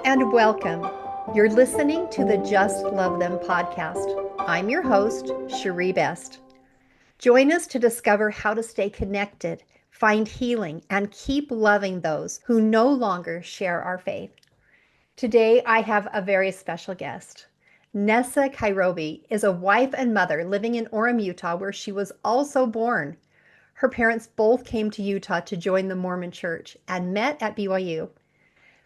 and welcome. You're listening to the Just Love Them podcast. I'm your host, Cherie Best. Join us to discover how to stay connected, find healing, and keep loving those who no longer share our faith. Today, I have a very special guest. Nessa Kyrobie is a wife and mother living in Orem, Utah, where she was also born. Her parents both came to Utah to join the Mormon Church and met at BYU.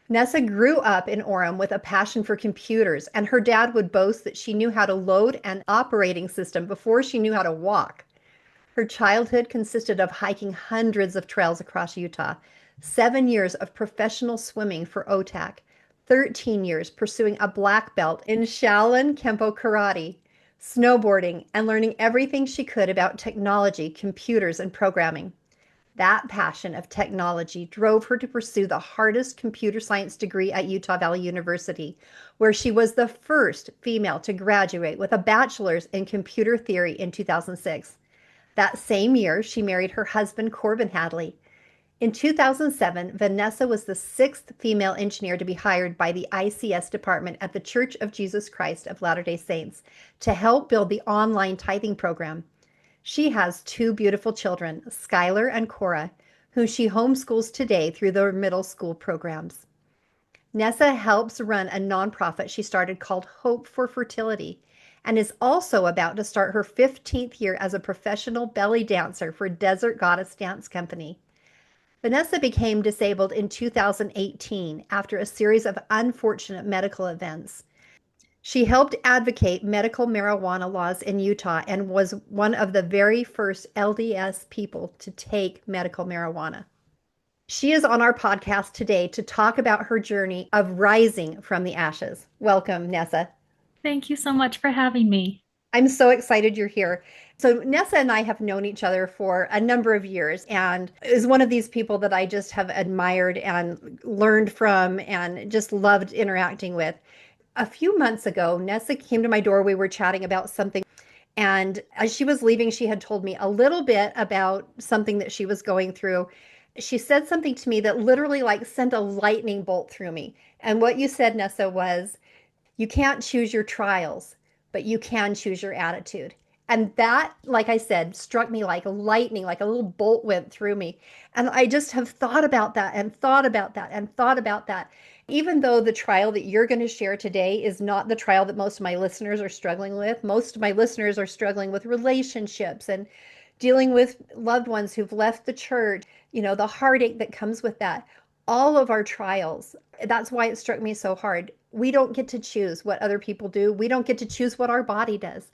Nessa grew up in Orem with a passion for computers, and her dad would boast that she knew how to load an operating system before she knew how to walk. Her childhood consisted of hiking hundreds of trails across Utah, 7 years of professional swimming for OTAC, 13 years pursuing a black belt in Shaolin Kempo Karate, snowboarding, and learning everything she could about technology, computers, and programming. That passion of technology drove her to pursue the hardest computer science degree at Utah Valley University, where she was the first female to graduate with a bachelor's in computer theory in 2006. That same year, she married her husband, Corbin Hadley. In 2007, Vanessa was the sixth female engineer to be hired by the ICS department at the Church of Jesus Christ of Latter-day Saints to help build the online tithing program. She has two beautiful children, Skylar and Cora, who she homeschools today through their middle school programs. Nessa helps run a nonprofit she started called Hope for Fertility and is also about to start her 15th year as a professional belly dancer for Desert Goddess Dance Company. Vanessa became disabled in 2018 after a series of unfortunate medical events. She helped advocate medical marijuana laws in Utah and was one of the very first LDS people to take medical marijuana. She is on our podcast today to talk about her journey of rising from the ashes. Welcome, Nessa. Thank you so much for having me. I'm so excited you're here. So, Nessa and I have known each other for a number of years and is one of these people that I just have admired and learned from and just loved interacting with. A few months ago, Nessa came to my door. We were chatting about something. And as she was leaving, she had told me a little bit about something that she was going through. She said something to me that literally like sent a lightning bolt through me. And what you said, Nessa, was you can't choose your trials, but you can choose your attitude. And that, like I said, struck me like lightning, like a little bolt went through me. And I just have thought about that and thought about that and thought about that. Even though the trial that you're going to share today is not the trial that most of my listeners are struggling with, most of my listeners are struggling with relationships and dealing with loved ones who've left the church, the heartache that comes with that. All of our trials, that's why it struck me so hard. We don't get to choose what other people do. We don't get to choose what our body does,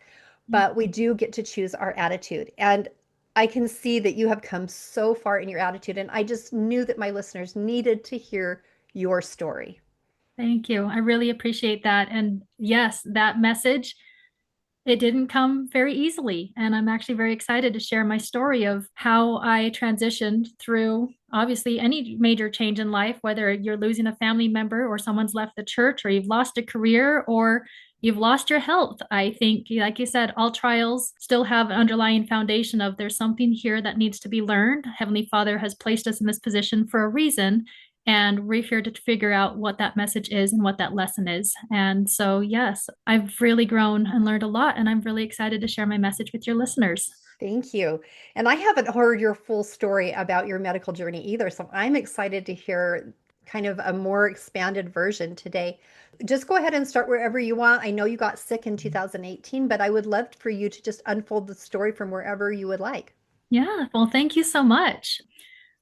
but we do get to choose our attitude. And I can see that you have come so far in your attitude. And I just knew that my listeners needed to hear your story. Thank you. I really appreciate that. And yes, that message, it didn't come very easily. And I'm actually very excited to share my story of how I transitioned through obviously any major change in life, whether you're losing a family member or someone's left the church or you've lost a career or you've lost your health. I think, like you said, all trials still have an underlying foundation of there's something here that needs to be learned. Heavenly Father has placed us in this position for a reason. And we're here to figure out what that message is and what that lesson is. And so, yes, I've really grown and learned a lot, and I'm really excited to share my message with your listeners. Thank you. And I haven't heard your full story about your medical journey either. So I'm excited to hear kind of a more expanded version today. Just go ahead and start wherever you want. I know you got sick in 2018, but I would love for you to just unfold the story from wherever you would like. Yeah, well, thank you so much.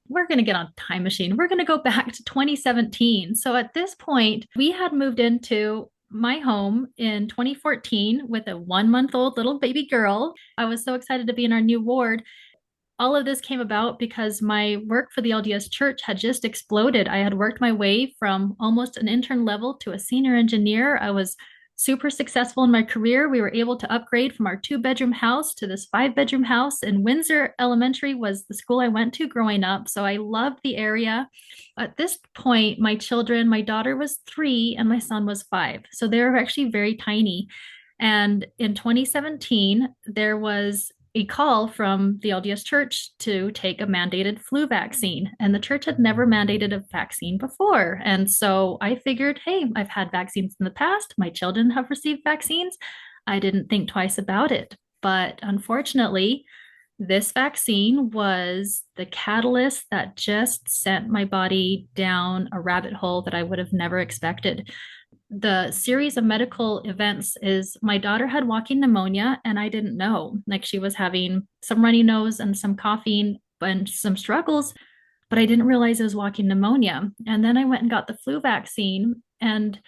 We're going to get on time machine. We're going to go back to 2017. So at this point, we had moved into my home in 2014 with a 1 month old little baby girl. I was so excited to be in our new ward. All of this came about because my work for the LDS Church had just exploded. I had worked my way from almost an intern level to a senior engineer. I was super successful in my career. We were able to upgrade from our 2 bedroom house to this 5 bedroom house. And Windsor Elementary was the school I went to growing up. So I loved the area. At this point, my children, my daughter was 3 and my son was 5. So they were actually very tiny. And in 2017, there was a call from the LDS Church to take a mandated flu vaccine. And the church had never mandated a vaccine before. And so I figured, hey, I've had vaccines in the past. My children have received vaccines. I didn't think twice about it. But unfortunately, this vaccine was the catalyst that just sent my body down a rabbit hole that I would have never expected. The series of medical events is my daughter had walking pneumonia and I didn't know. Like she was having some runny nose and some coughing and some struggles, but I didn't realize it was walking pneumonia. And then I went and got the flu vaccine, and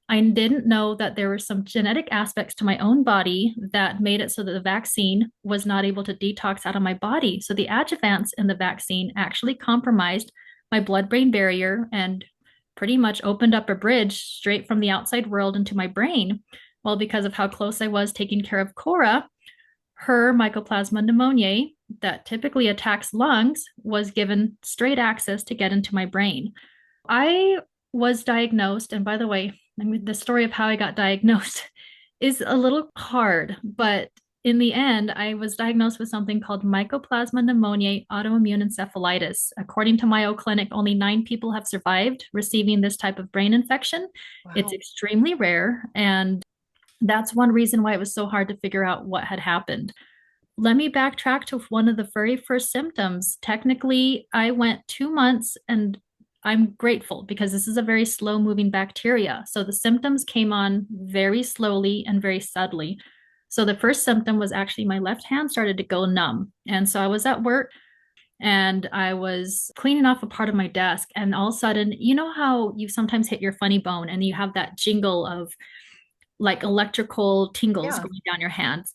I didn't know that there were some genetic aspects to my own body that made it so that the vaccine was not able to detox out of my body. So the adjuvants in the vaccine actually compromised my blood-brain barrier and pretty much opened up a bridge straight from the outside world into my brain. Well, because of how close I was taking care of Cora, her Mycoplasma pneumoniae that typically attacks lungs was given straight access to get into my brain. I was diagnosed, and by the way, I mean, the story of how I got diagnosed is a little hard, but in the end, I was diagnosed with something called Mycoplasma pneumoniae autoimmune encephalitis. According to Mayo Clinic, only 9 people have survived receiving this type of brain infection. Wow. It's extremely rare, and that's one reason why it was so hard to figure out what had happened. Let me backtrack to one of the very first symptoms. Technically, I went 2 months, and I'm grateful because this is a very slow moving bacteria. So the symptoms came on very slowly and very subtly. So the first symptom was actually my left hand started to go numb. And so I was at work and I was cleaning off a part of my desk. And all of a sudden, you know how you sometimes hit your funny bone and you have that jingle of like electrical tingles going down your hands.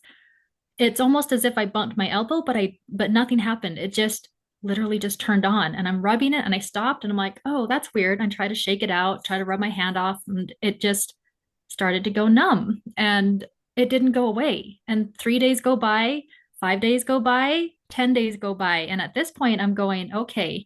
It's almost as if I bumped my elbow, but nothing happened. It just literally just turned on, and I'm rubbing it and I stopped and I'm like, oh, that's weird. I try to shake it out, try to rub my hand off, and it just started to go numb and it didn't go away. And 3 days go by, 5 days go by, 10 days go by. And at this point, I'm going, okay,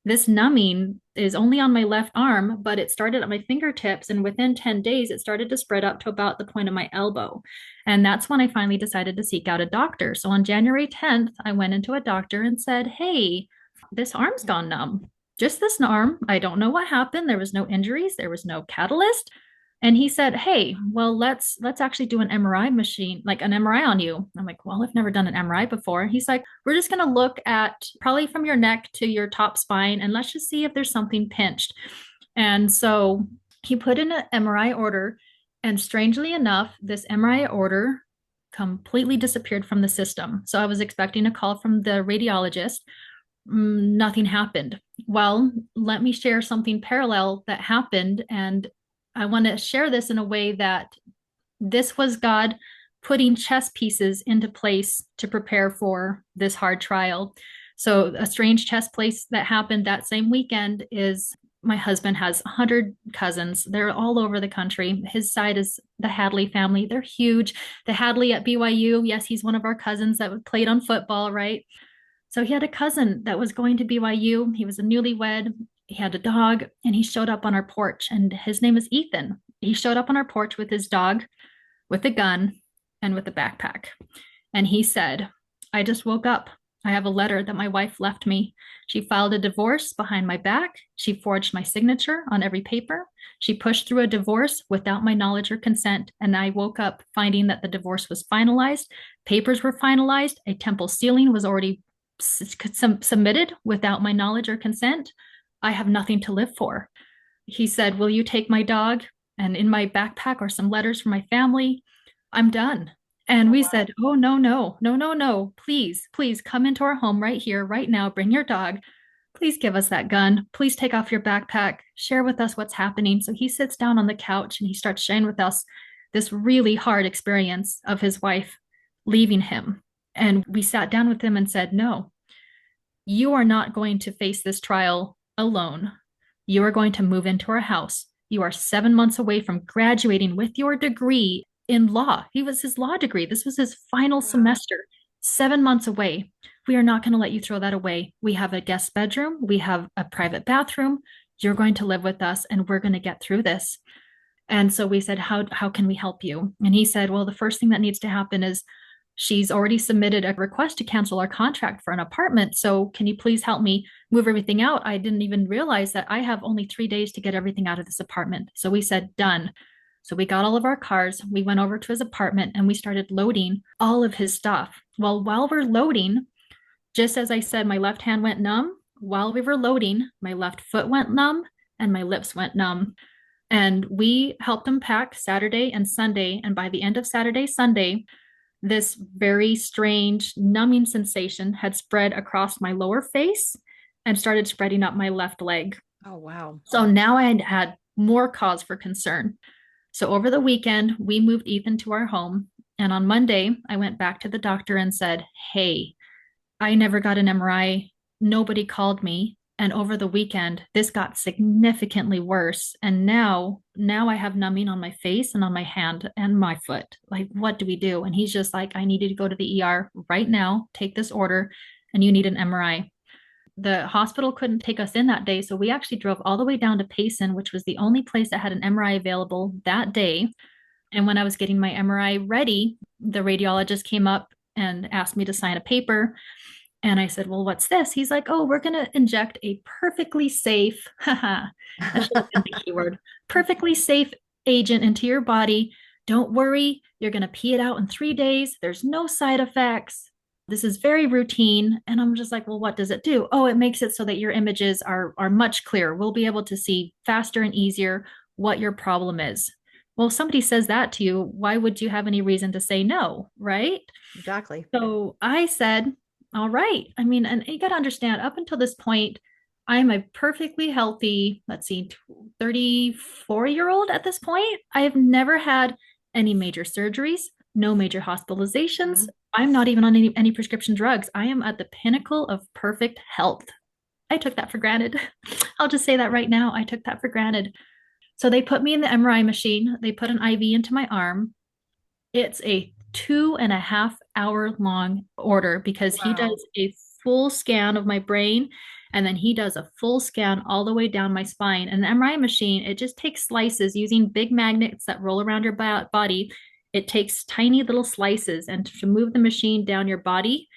this numbing is only on my left arm, but it started at my fingertips. And within 10 days, it started to spread up to about the point of my elbow. And that's when I finally decided to seek out a doctor. So on January 10th, I went into a doctor and said, hey, this arm's gone numb. Just this arm. I don't know what happened. There was no injuries. There was no catalyst. And he said, hey, well, let's actually do an MRI machine, like an MRI on you. I'm like, well, I've never done an MRI before. He's like, we're just going to look at probably from your neck to your top spine, and let's just see if there's something pinched. And so he put in an MRI order. And strangely enough, this MRI order completely disappeared from the system. So I was expecting a call from the radiologist. Nothing happened. Well, let me share something parallel that happened. And I want to share this in a way that this was God putting chess pieces into place to prepare for this hard trial. So a strange chess place that happened that same weekend is my husband has 100 cousins. They're all over the country. His side is the Hadley family. They're huge. The Hadley at BYU, yes, he's one of our cousins that played on football, right? So he had a cousin that was going to BYU. He was a newlywed. He had a dog, and he showed up on our porch, and his name is Ethan. He showed up on our porch with his dog, with a gun, and with a backpack. And he said, I just woke up. I have a letter that my wife left me. She filed a divorce behind my back. She forged my signature on every paper. She pushed through a divorce without my knowledge or consent. And I woke up finding that the divorce was finalized. Papers were finalized. A temple ceiling was already submitted without my knowledge or consent. I have nothing to live for. He said, will you take my dog? And in my backpack are some letters from my family. I'm done. And we said, oh, no. Please come into our home right here, right now. Bring your dog. Please give us that gun. Please take off your backpack. Share with us what's happening. So he sits down on the couch and he starts sharing with us this really hard experience of his wife leaving him. And we sat down with him and said, no, you are not going to face this trial alone. You are going to move into our house. You are 7 months away from graduating with your degree in law. He was his law degree. This was his final semester, 7 months away. We are not going to let you throw that away. We have a guest bedroom. We have a private bathroom. You're going to live with us and we're going to get through this. And so we said, how can we help you? And he said, well, the first thing that needs to happen is she's already submitted a request to cancel our contract for an apartment. So can you please help me move everything out? I didn't even realize that I have only 3 days to get everything out of this apartment. So we said, done. So we got all of our cars, we went over to his apartment and we started loading all of his stuff. Well, while we're loading, just as I said, my left hand went numb. While we were loading, my left foot went numb and my lips went numb. And we helped him pack Saturday and Sunday. And by the end of Saturday, Sunday, this very strange numbing sensation had spread across my lower face and started spreading up my left leg. Oh, wow. So now I had more cause for concern. So over the weekend, we moved Ethan to our home. And on Monday, I went back to the doctor and said, hey, I never got an MRI. Nobody called me. And over the weekend, this got significantly worse. And now I have numbing on my face and on my hand and my foot. Like, what do we do? And he's just like, I need you to go to the ER right now, take this order, and you need an MRI. The hospital couldn't take us in that day. So we actually drove all the way down to Payson, which was the only place that had an MRI available that day. And when I was getting my MRI ready, the radiologist came up and asked me to sign a paper. And I said, well, what's this? He's like, oh, we're going to inject a perfectly safe, haha, that should have been the keyword, perfectly safe agent into your body. Don't worry, you're going to pee it out in 3 days. There's no side effects. This is very routine. And I'm just like, well, what does it do? Oh, it makes it so that your images are much clearer. We'll be able to see faster and easier what your problem is. Well, if somebody says that to you, why would you have any reason to say no, right? Exactly. So I said, all right. I mean, and you got to understand, up until this point, I'm a perfectly healthy, let's see, 34-year-old at this point. I have never had any major surgeries, no major hospitalizations. Mhm. I'm not even on any prescription drugs. I am at the pinnacle of perfect health. I took that for granted. I'll just say that right now. I took that for granted. So they put me in the MRI machine. They put an IV into my arm. It's a 2.5 hour long order because he Wow. does a full scan of my brain and then he does a full scan all the way down my spine. And the MRI machine, it just takes slices using big magnets that roll around your body. It takes tiny little slices, and to move the machine down your body,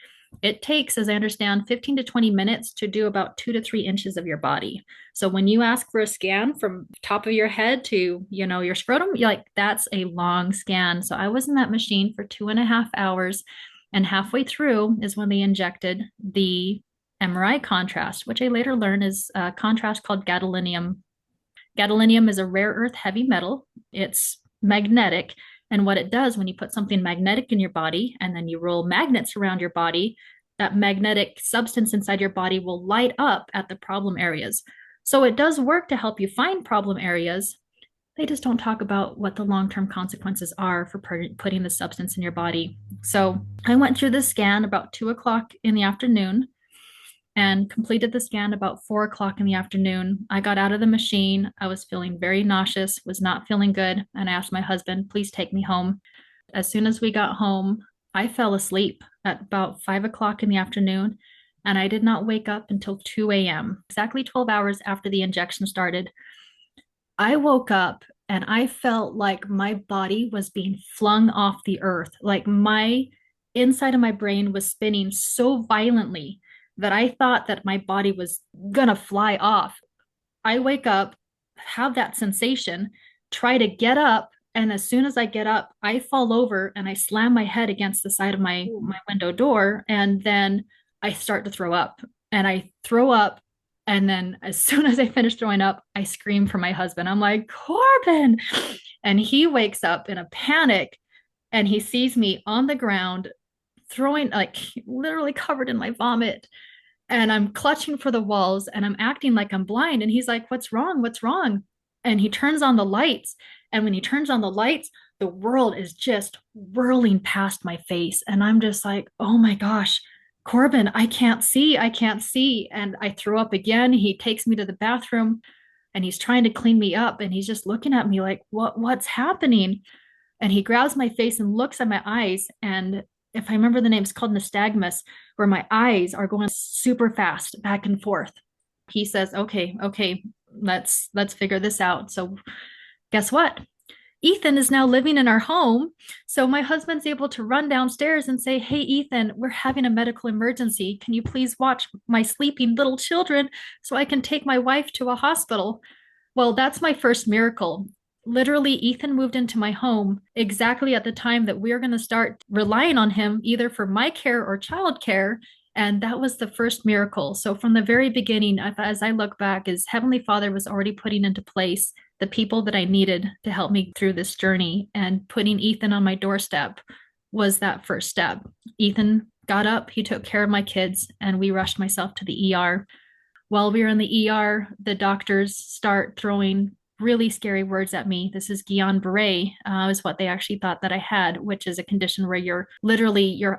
it takes, as I understand, 15 to 20 minutes to do about 2 to 3 inches of your body. So when you ask for a scan from top of your head to, your scrotum, you're like, that's a long scan. So I was in that machine for 2.5 hours. And halfway through is when they injected the MRI contrast, which I later learned is a contrast called gadolinium. Gadolinium is a rare earth heavy metal. It's magnetic. And what it does when you put something magnetic in your body and then you roll magnets around your body, that magnetic substance inside your body will light up at the problem areas. So it does work to help you find problem areas. They just don't talk about what the long-term consequences are for putting the substance in your body. So I went through the scan about 2 o'clock in the afternoon and completed the scan about 4 o'clock in the afternoon. I got out of the machine. I was feeling very nauseous, was not feeling good. And I asked my husband, please take me home. As soon as we got home, I fell asleep at about 5 o'clock in the afternoon. And I did not wake up until 2 a.m., exactly 12 hours after the injection started. I woke up and I felt like my body was being flung off the earth. Like my inside of my brain was spinning so violently that I thought that my body was gonna fly off. I wake up, have that sensation, try to get up, and as soon as I get up, I fall over and I slam my head against the side of my window door, and then I start to throw up. And I throw up, and then as soon as I finish throwing up, I scream for my husband. I'm like, Corbin! And he wakes up in a panic and he sees me on the ground, throwing, like, literally covered in my vomit, and I'm clutching for the walls and I'm acting like I'm blind. And he's like, what's wrong? What's wrong? And he turns on the lights. And when he turns on the lights, the world is just whirling past my face. And I'm just like, oh my gosh, Corbin, I can't see. I can't see. And I throw up again. He takes me to the bathroom and he's trying to clean me up. And he's just looking at me like, what's happening? And he grabs my face and looks at my eyes. And if I remember the name, it's called nystagmus, where my eyes are going super fast back and forth. He says, okay, let's figure this out. So guess what? Ethan is now living in our home. So my husband's able to run downstairs and say, "Hey, Ethan, we're having a medical emergency. Can you please watch my sleeping little children so I can take my wife to a hospital?" Well, that's my first miracle. Literally, Ethan moved into my home exactly at the time that we are going to start relying on him either for my care or child care. And that was the first miracle. So from the very beginning, as I look back, is Heavenly Father was already putting into place the people that I needed to help me through this journey. And putting Ethan on my doorstep was that first step. Ethan got up, he took care of my kids, and we rushed myself to the ER. While we were in the ER, the doctors start throwing really scary words at me. This is Guillain-Barré, is what they actually thought that I had, which is a condition where your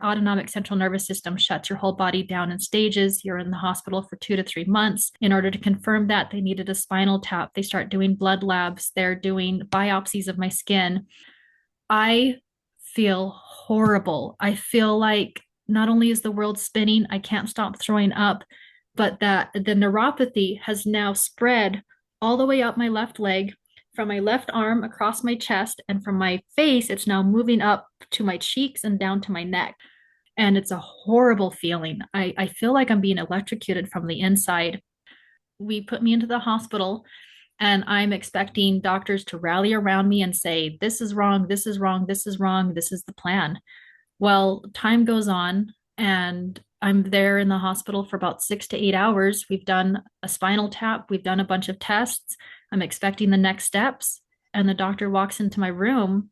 autonomic central nervous system shuts your whole body down in stages. You're in the hospital for 2 to 3 months. In order to confirm that, they needed a spinal tap. They start doing blood labs. They're doing biopsies of my skin. I feel horrible. I feel like not only is the world spinning, I can't stop throwing up, but that the neuropathy has now spread all the way up my left leg, from my left arm across my chest, and from my face, it's now moving up to my cheeks and down to my neck. And it's a horrible feeling. I feel like I'm being electrocuted from the inside. We put me into the hospital, and I'm expecting doctors to rally around me and say, "This is wrong, this is wrong, this is wrong, this is the plan." Well, time goes on, and I'm there in the hospital for about 6 to 8 hours. We've done a spinal tap, we've done a bunch of tests. I'm expecting the next steps. And the doctor walks into my room,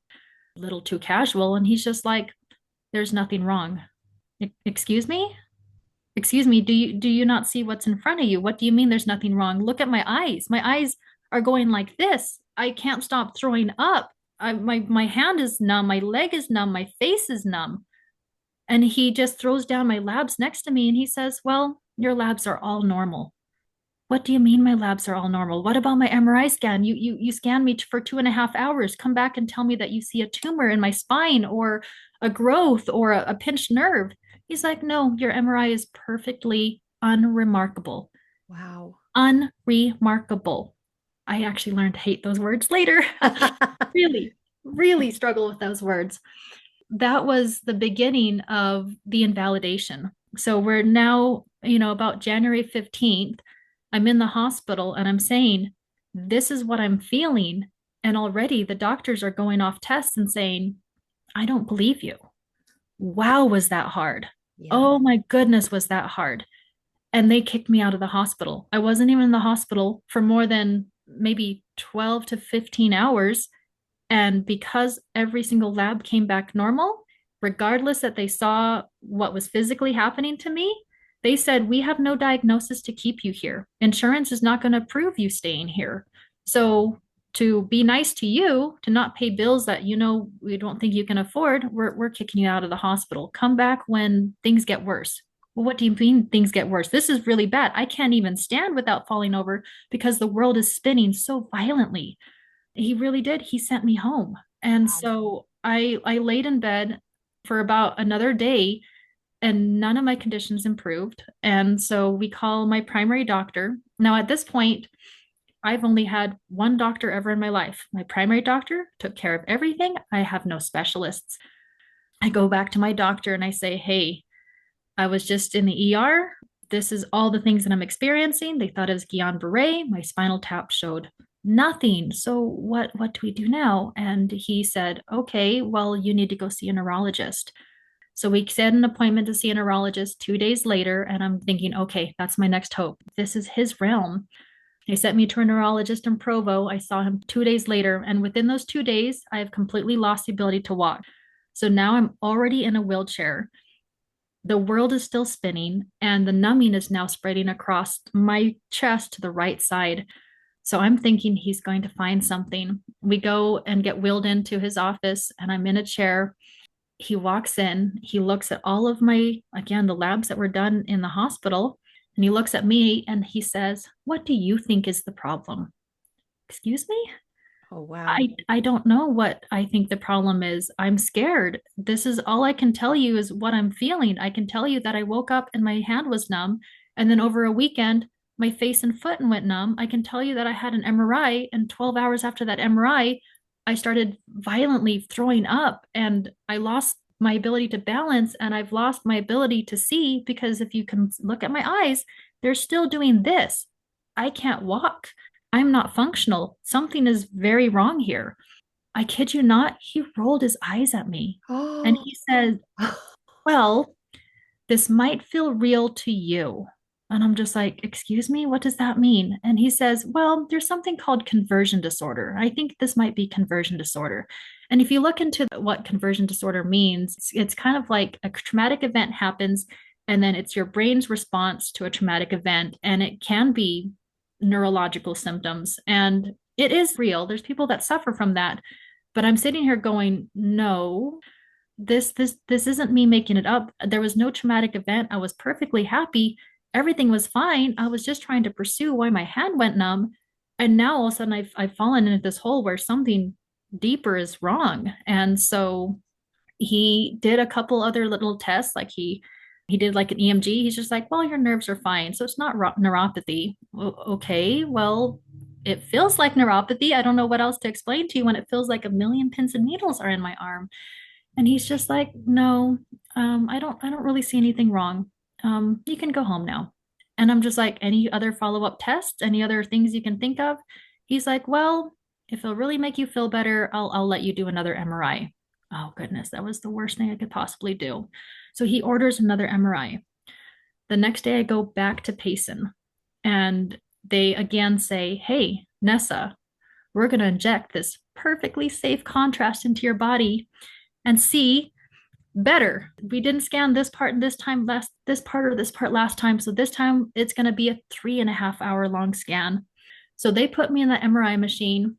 a little too casual, and he's just like, "There's nothing wrong." Excuse me? Excuse me, do you not see what's in front of you? What do you mean there's nothing wrong? Look at my eyes. My eyes are going like this. I can't stop throwing up. My hand is numb, my leg is numb, my face is numb. And he just throws down my labs next to me and he says, "Well, your labs are all normal." "What do you mean my labs are all normal? What about my MRI scan? You scanned me for 2.5 hours. Come back and tell me that you see a tumor in my spine or a growth or a pinched nerve." He's like, "No, your MRI is perfectly unremarkable." Wow. Unremarkable. I actually learned to hate those words later. Really, really struggle with those words. That was the beginning of the invalidation. So we're now, about January 15th, I'm in the hospital and I'm saying, "This is what I'm feeling." And already the doctors are going off tests and saying, "I don't believe you." Wow, was that hard? Yeah. Oh my goodness, was that hard? And they kicked me out of the hospital. I wasn't even in the hospital for more than maybe 12 to 15 hours. And because every single lab came back normal, regardless that they saw what was physically happening to me, they said, "We have no diagnosis to keep you here. Insurance is not going to approve you staying here. So to be nice to you, to not pay bills that we don't think you can afford, we're kicking you out of the hospital. Come back when things get worse." Well, what do you mean things get worse? This is really bad. I can't even stand without falling over because the world is spinning so violently. He really did. He sent me home. And Wow. so I laid in bed for about another day and none of my conditions improved. And so we call my primary doctor. Now, at this point, I've only had one doctor ever in my life. My primary doctor took care of everything. I have no specialists. I go back to my doctor and I say, "Hey, I was just in the ER. This is all the things that I'm experiencing. They thought it was Guillain-Barré. My spinal tap showed nothing. So what do we do now?" And he said, "Okay, well, you need to go see a neurologist." So we set an appointment to see a neurologist 2 days later, and I'm thinking, okay, that's my next hope. This is his realm. He sent me to a neurologist in Provo. I saw him 2 days later, and within those 2 days, I have completely lost the ability to walk. So now I'm already in a wheelchair. The world is still spinning, and the numbing is now spreading across my chest to the right side. So I'm thinking he's going to find something. We go and get wheeled into his office, and I'm in a chair. He walks in, he looks at all of the labs that were done in the hospital, and he looks at me and he says, "What do you think is the problem?" Excuse me? Oh, wow. I don't know what I think the problem is. I'm scared. This is all I can tell you is what I'm feeling. I can tell you that I woke up and my hand was numb, and then over a weekend, my face and foot went numb. I can tell you that I had an MRI, and 12 hours after that MRI, I started violently throwing up and I lost my ability to balance and I've lost my ability to see because if you can look at my eyes, they're still doing this. I can't walk. I'm not functional. Something is very wrong here. I kid you not, he rolled his eyes at me and Oh. he said, well, this might feel real to you. And I'm just like, excuse me, what does that mean? And he says, well, there's something called conversion disorder. I think this might be conversion disorder. And if you look into what conversion disorder means, it's kind of like a traumatic event happens, and then it's your brain's response to a traumatic event. And it can be neurological symptoms. And it is real. There's people that suffer from that. But I'm sitting here going, no, this isn't me making it up. There was no traumatic event. I was perfectly happy. Everything was fine. I was just trying to pursue why my hand went numb. And now all of a sudden I've fallen into this hole where something deeper is wrong. And so he did a couple other little tests, like he did like an EMG. He's just like, well, your nerves are fine. So it's not neuropathy. Okay, well, it feels like neuropathy. I don't know what else to explain to you when it feels like a million pins and needles are in my arm. And he's just like, no, I don't really see anything wrong. You can go home now. And I'm just like, any other follow-up tests, any other things you can think of? He's like, well, if it'll really make you feel better, I'll let you do another MRI. Oh goodness, that was the worst thing I could possibly do. So he orders another MRI. The next day I go back to Payson and they again say, hey, Nessa, we're going to inject this perfectly safe contrast into your body and see better. We didn't scan this part this time, this part or this part last time. So this time it's going to be a 3.5 hour long scan. So they put me in the MRI machine.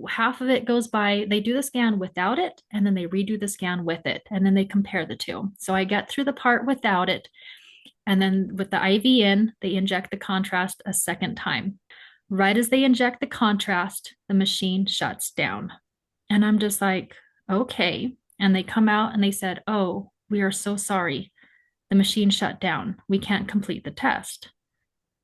Half of it goes by, they do the scan without it, and then they redo the scan with it, and then they compare the two. So I get through the part without it, and then with the IV in, they inject the contrast a second time. Right as they inject the contrast, the machine shuts down. And I'm just like, okay. And they come out and they said, oh, we are so sorry. The machine shut down. We can't complete the test.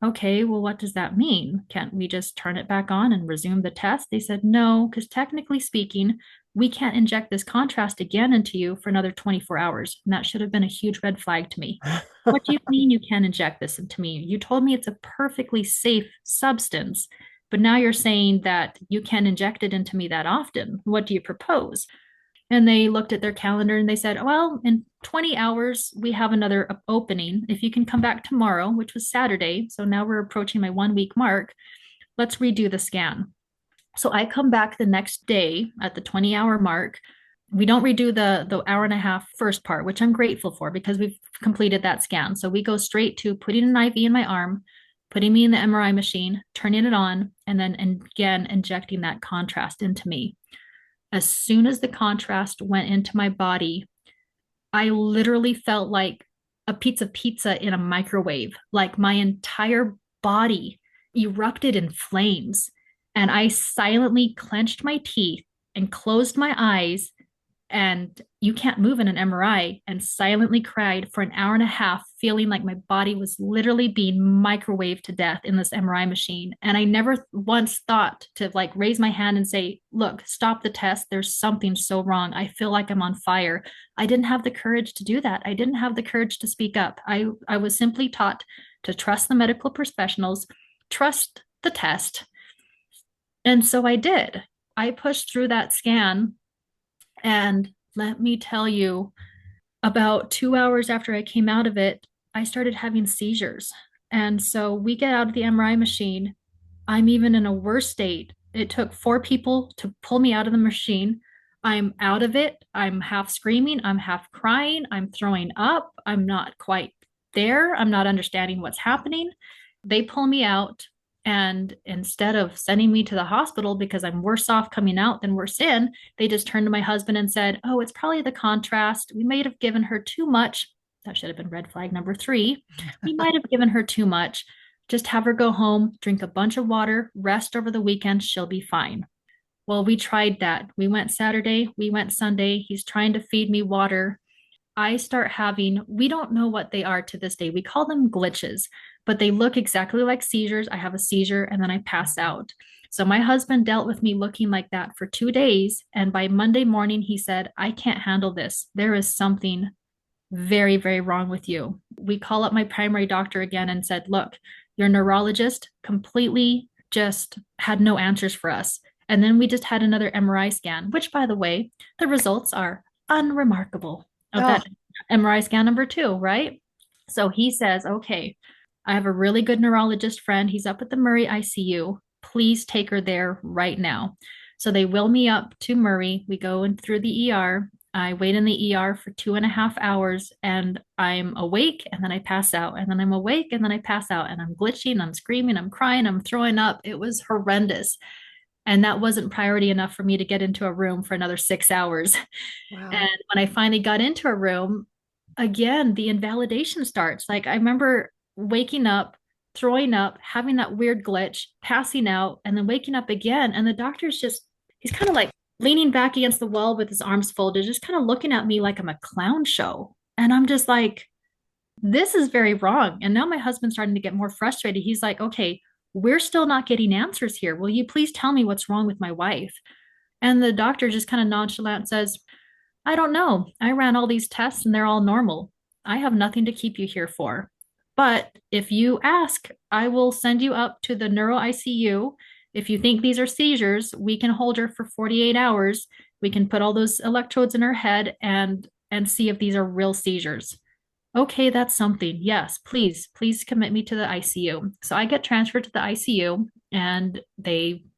Okay, well, what does that mean? Can't we just turn it back on and resume the test? They said, no, because technically speaking, we can't inject this contrast again into you for another 24 hours. And that should have been a huge red flag to me. What do you mean you can't inject this into me? You told me it's a perfectly safe substance, but now you're saying that you can't inject it into me that often. What do you propose? And they looked at their calendar and they said, well, in 20 hours, we have another opening. If you can come back tomorrow, which was Saturday, so now we're approaching my 1 week mark, let's redo the scan. So I come back the next day at the 20-hour mark. We don't redo the hour and a half first part, which I'm grateful for because we've completed that scan. So we go straight to putting an IV in my arm, putting me in the MRI machine, turning it on, and then again injecting that contrast into me. As soon as the contrast went into my body, I literally felt like a piece of pizza in a microwave. Like my entire body erupted in flames. And I silently clenched my teeth and closed my eyes. And you can't move in an MRI, and silently cried for an hour and a half, feeling like my body was literally being microwaved to death in this MRI machine. And I never once thought to like raise my hand and say, look, stop the test. There's something so wrong. I feel like I'm on fire. I didn't have the courage to do that. I didn't have the courage to speak up. I was simply taught to trust the medical professionals, trust the test. And so I did. I pushed through that scan. And let me tell you, about 2 hours after I came out of it, I started having seizures. And so we get out of the MRI machine. I'm even in a worse state. It took 4 people to pull me out of the machine. I'm out of it. I'm half screaming. I'm half crying. I'm throwing up. I'm not quite there. I'm not understanding what's happening. They pull me out. And instead of sending me to the hospital because I'm worse off coming out than worse in, they just turned to my husband and said, oh, it's probably the contrast. We might have given her too much. That should have been red flag number 3. We might have given her too much. Just have her go home, drink a bunch of water, rest over the weekend. She'll be fine. Well, we tried that. We went Saturday, we went Sunday. He's trying to feed me water. I start having, we don't know what they are to this day. We call them glitches, but they look exactly like seizures. I have a seizure and then I pass out. So my husband dealt with me looking like that for 2 days. And by Monday morning, he said, I can't handle this. There is something very, very wrong with you. We call up my primary doctor again and said, look, your neurologist completely just had no answers for us. And then we just had another MRI scan, which, by the way, the results are unremarkable of Oh, that MRI scan number two, right? So he says, okay, I have a really good neurologist friend. He's up at the Murray ICU. Please take her there right now. So they wheel me up to Murray. We go in through the ER. I wait in the ER for 2.5 hours and I'm awake and then I pass out. And then I'm awake and then I pass out and I'm glitching, I'm screaming, I'm crying, I'm throwing up. It was horrendous. And that wasn't priority enough for me to get into a room for another 6 hours. wow. And when I finally got into a room, again, the invalidation starts. Like I remember waking up, throwing up, having that weird glitch, passing out, and then waking up again. And the doctor's just, he's kind of like leaning back against the wall with his arms folded, just kind of looking at me like I'm a clown show. And I'm just like, this is very wrong. And now my husband's starting to get more frustrated. He's like, okay, we're still not getting answers here. Will you please tell me what's wrong with my wife? And the doctor just kind of nonchalant says, I don't know. I ran all these tests and they're all normal. I have nothing to keep you here for. But if you ask, I will send you up to the neuro ICU. If you think these are seizures, we can hold her for 48 hours. We can put all those electrodes in her head and see if these are real seizures. Okay, that's something. Yes, please commit me to the ICU. So I get transferred to the ICU and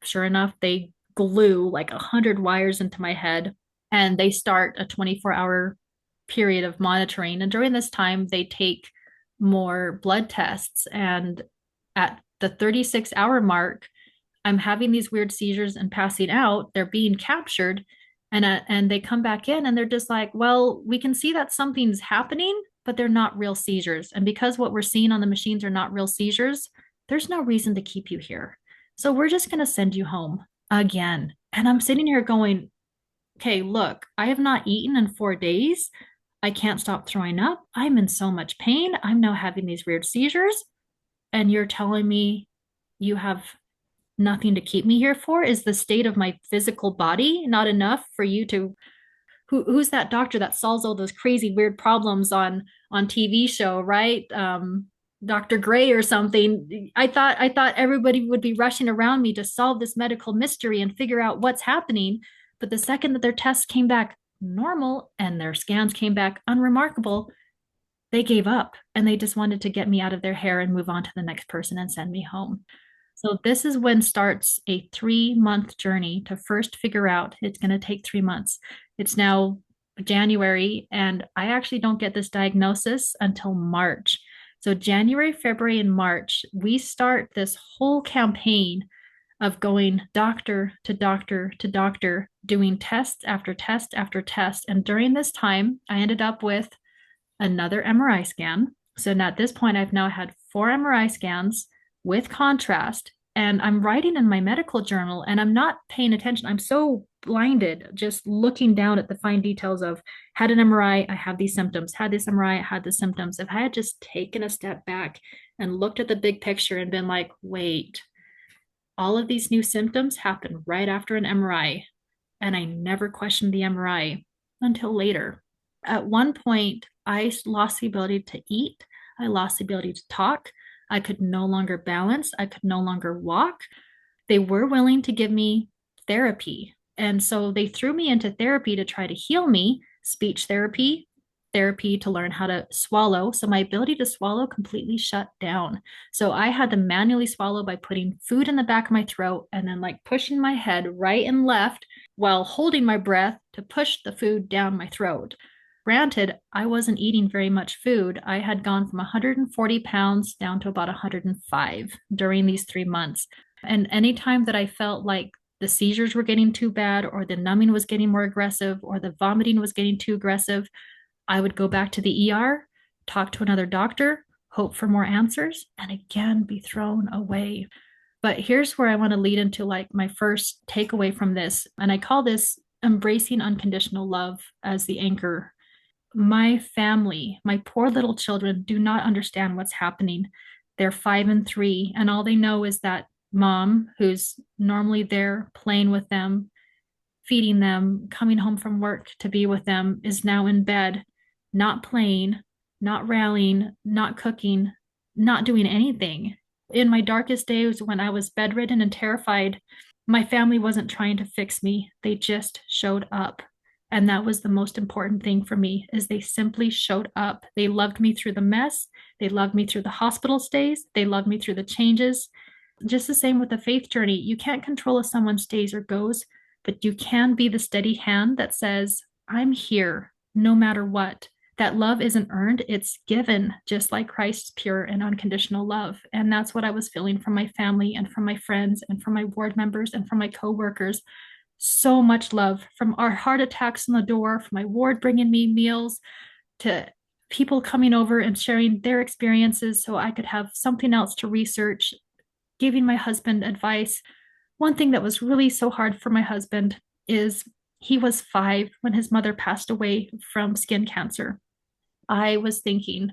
sure enough, they glue like 100 wires into my head and they start a 24-hour period of monitoring. And during this time, they take more blood tests. And at the 36-hour mark, I'm having these weird seizures and passing out. They're being captured. And they come back in and they're just like, well, we can see that something's happening, but they're not real seizures. And because what we're seeing on the machines are not real seizures, there's no reason to keep you here. So we're just going to send you home again. And I'm sitting here going, okay, look, I have not eaten in 4 days. I can't stop throwing up. I'm in so much pain. I'm now having these weird seizures. And you're telling me you have nothing to keep me here for? Is the state of my physical body not enough for you to who's that doctor that solves all those crazy weird problems on TV show, right? Dr. Gray or something. I thought everybody would be rushing around me to solve this medical mystery and figure out what's happening. But the second that their tests came back normal and their scans came back unremarkable, they gave up and they just wanted to get me out of their hair and move on to the next person and send me home. So this is when starts a 3-month journey to first figure out it's going to take 3 months. It's now January, and I actually don't get this diagnosis until March. So January, February, and March, we start this whole campaign of going doctor to doctor to doctor, doing test after test after test. And during this time, I ended up with another MRI scan. So now at this point, I've now had 4 MRI scans with contrast. And I'm writing in my medical journal and I'm not paying attention. I'm so blinded just looking down at the fine details of had an MRI, I have these symptoms, had this MRI, I had the symptoms. If I had just taken a step back and looked at the big picture and been like, wait, all of these new symptoms happen right after an MRI. And I never questioned the MRI until later. At one point, I lost the ability to eat. I lost the ability to talk. I could no longer balance. I could no longer walk. They were willing to give me therapy. And so they threw me into therapy to try to heal me, speech therapy, therapy to learn how to swallow. So my ability to swallow completely shut down. So I had to manually swallow by putting food in the back of my throat and then like pushing my head right and left while holding my breath to push the food down my throat. Granted, I wasn't eating very much food. I had gone from 140 pounds down to about 105 during these 3 months. And anytime that I felt like the seizures were getting too bad, or the numbing was getting more aggressive, or the vomiting was getting too aggressive, I would go back to the ER, talk to another doctor, hope for more answers, and again be thrown away. But here's where I want to lead into like my first takeaway from this. And I call this embracing unconditional love as the anchor. My family, my poor little children, do not understand what's happening. They're 5 and 3, and all they know is that mom who's normally there playing with them, feeding them, coming home from work to be with them, is now in bed, not playing, not rallying, not cooking, not doing anything. In my darkest days when I was bedridden and terrified, my family wasn't trying to fix me. They just showed up. And that was the most important thing for me is they simply showed up. They loved me through the mess. They loved me through the hospital stays. They loved me through the changes. Just the same with the faith journey. You can't control if someone stays or goes, but you can be the steady hand that says, I'm here no matter what. That love isn't earned, it's given, just like Christ's pure and unconditional love. And that's what I was feeling from my family and from my friends and from my ward members and from my coworkers. So much love from our heart attacks on the door, from my ward bringing me meals to people coming over and sharing their experiences so I could have something else to research, giving my husband advice. One thing that was really so hard for my husband is he was 5 when his mother passed away from skin cancer. I was thinking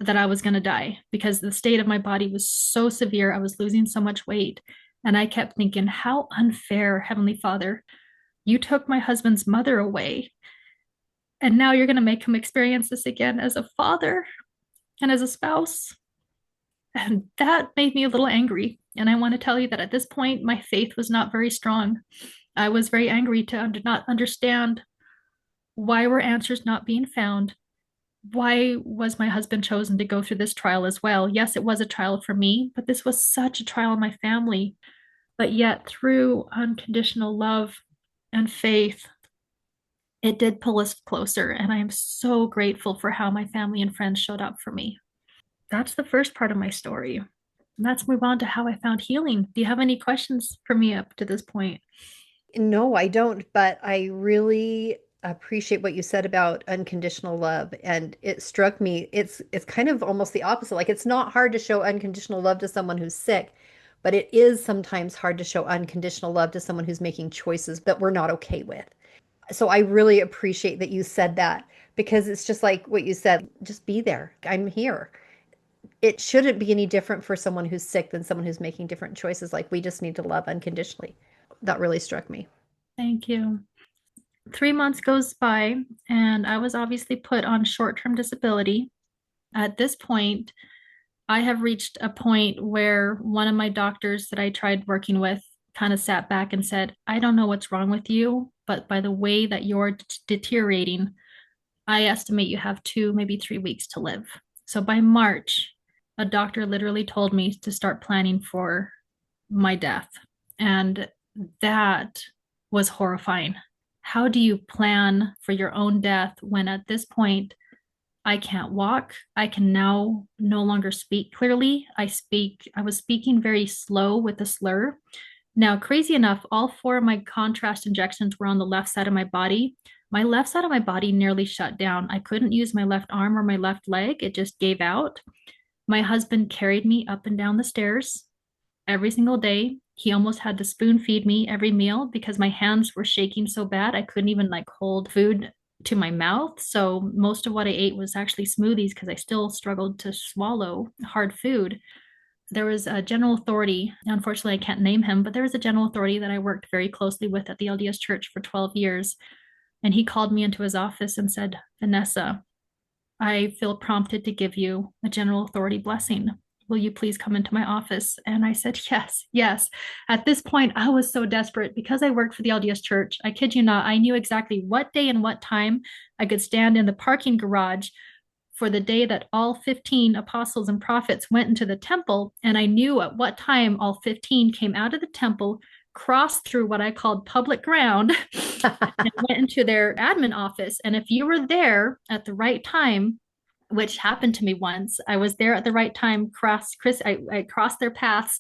that I was going to die because the state of my body was so severe. I was losing so much weight. And I kept thinking, how unfair, Heavenly Father. You took my husband's mother away. And now you're going to make him experience this again as a father and as a spouse. And that made me a little angry. And I want to tell you that at this point, my faith was not very strong. I was very angry to not understand why were answers not being found. Why was my husband chosen to go through this trial as well? Yes, it was a trial for me, but this was such a trial in my family. But yet, through unconditional love and faith, it did pull us closer. And I am so grateful for how my family and friends showed up for me. That's the first part of my story. Let's move on to how I found healing. Do you have any questions for me up to this point? No, I don't, but I really appreciate what you said about unconditional love. And it struck me, it's kind of almost the opposite. Like it's not hard to show unconditional love to someone who's sick, but it is sometimes hard to show unconditional love to someone who's making choices that we're not okay with. So I really appreciate that you said that because it's just like what you said, just be there. I'm here. It shouldn't be any different for someone who's sick than someone who's making different choices. Like we just need to love unconditionally. That really struck me. Thank you. 3 months goes by, and I was obviously put on short-term disability. At this point, I have reached a point where one of my doctors that I tried working with kind of sat back and said, I don't know what's wrong with you, but by the way that you're deteriorating, I estimate you have 2, maybe 3 weeks to live. So by March, a doctor literally told me to start planning for my death. And that was horrifying. How do you plan for your own death when at this point I can't walk? I can now no longer speak clearly. I was speaking very slow with a slur. Now, crazy enough, all 4 of my contrast injections were on the left side of my body. My left side of my body nearly shut down. I couldn't use my left arm or my left leg. It just gave out. My husband carried me up and down the stairs every single day. He almost had to spoon feed me every meal because my hands were shaking so bad I couldn't even like hold food to my mouth. So most of what I ate was actually smoothies because I still struggled to swallow hard food. There was a general authority, unfortunately, I can't name him, but there was a general authority that I worked very closely with at the LDS Church for 12 years. And he called me into his office and said, Vanessa, I feel prompted to give you a general authority blessing. Will you please come into my office? And I said, yes, yes. At this point, I was so desperate because I worked for the LDS Church. I kid you not, I knew exactly what day and what time I could stand in the parking garage for the day that all 15 apostles and prophets went into the temple. And I knew at what time all 15 came out of the temple, crossed through what I called public ground, and went into their admin office. And if you were there at the right time, which happened to me once, I was there at the right time, I crossed their paths,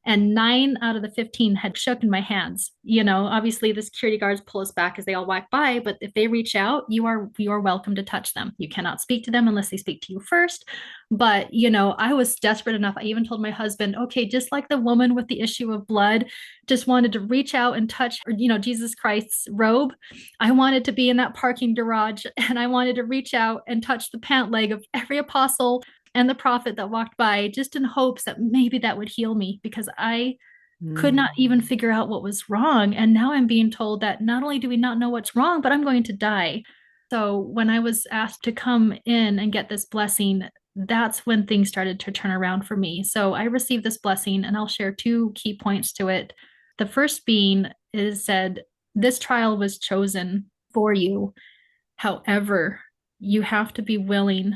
and 9 out of the 15 had shaken my hands. Obviously the security guards pull us back as they all walk by, but if they reach out, you are welcome to touch them. You cannot speak to them unless they speak to you first. But I was desperate enough. I even told my husband, okay, just like the woman with the issue of blood just wanted to reach out and touch, Jesus Christ's robe, I wanted to be in that parking garage and I wanted to reach out and touch the pant leg of every apostle and the prophet that walked by, just in hopes that maybe that would heal me, because I could Mm. not even figure out what was wrong. And now I'm being told that not only do we not know what's wrong, but I'm going to die. So when I was asked to come in and get this blessing, that's when things started to turn around for me. So I received this blessing, and I'll share two key points to it. The first being is said, this trial was chosen for you. However, you have to be willing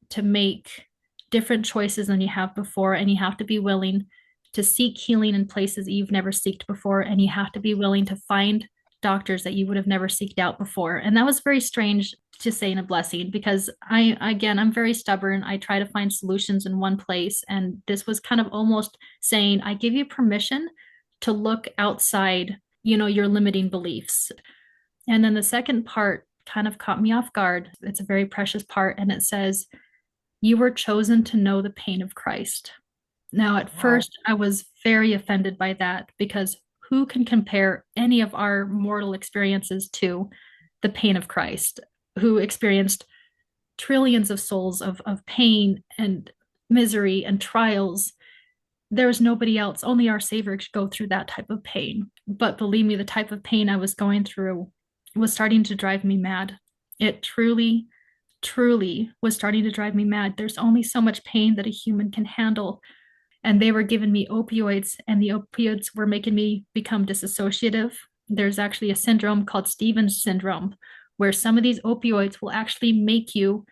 to make different choices than you have before, and you have to be willing to seek healing in places that you've never sought before, and you have to be willing to find doctors that you would have never sought out before. And that was very strange to say in a blessing, because I'm very stubborn. I try to find solutions in one place, and this was kind of almost saying, I give you permission to look outside, your limiting beliefs. And then the second part kind of caught me off guard. It's a very precious part, and it says, you were chosen to know the pain of Christ. Now, at Wow. first, I was very offended by that, because who can compare any of our mortal experiences to the pain of Christ, who experienced trillions of souls of pain and misery and trials? There's nobody else. Only our Savior could go through that type of pain. But believe me, the type of pain I was going through was starting to drive me mad. It truly was starting to drive me mad. There's only so much pain that a human can handle. And they were giving me opioids, and the opioids were making me become disassociative. There's actually a syndrome called Stevens syndrome, where some of these opioids will actually make you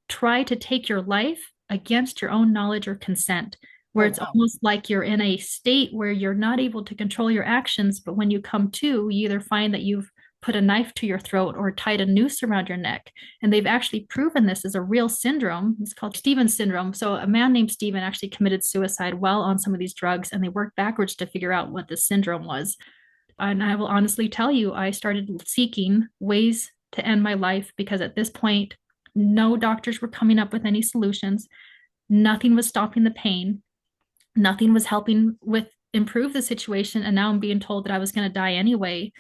try to take your life against your own knowledge or consent, where Oh, it's wow. almost like you're in a state where you're not able to control your actions. But when you come to, you either find that you've put a knife to your throat or tied a noose around your neck. And they've actually proven this is a real syndrome. It's called Stevens syndrome. So a man named Stephen actually committed suicide while on some of these drugs, and they worked backwards to figure out what this syndrome was. And I will honestly tell you, I started seeking ways to end my life, because at this point, no doctors were coming up with any solutions. Nothing was stopping the pain. Nothing was helping with improve the situation. And now I'm being told that I was going to die anyway.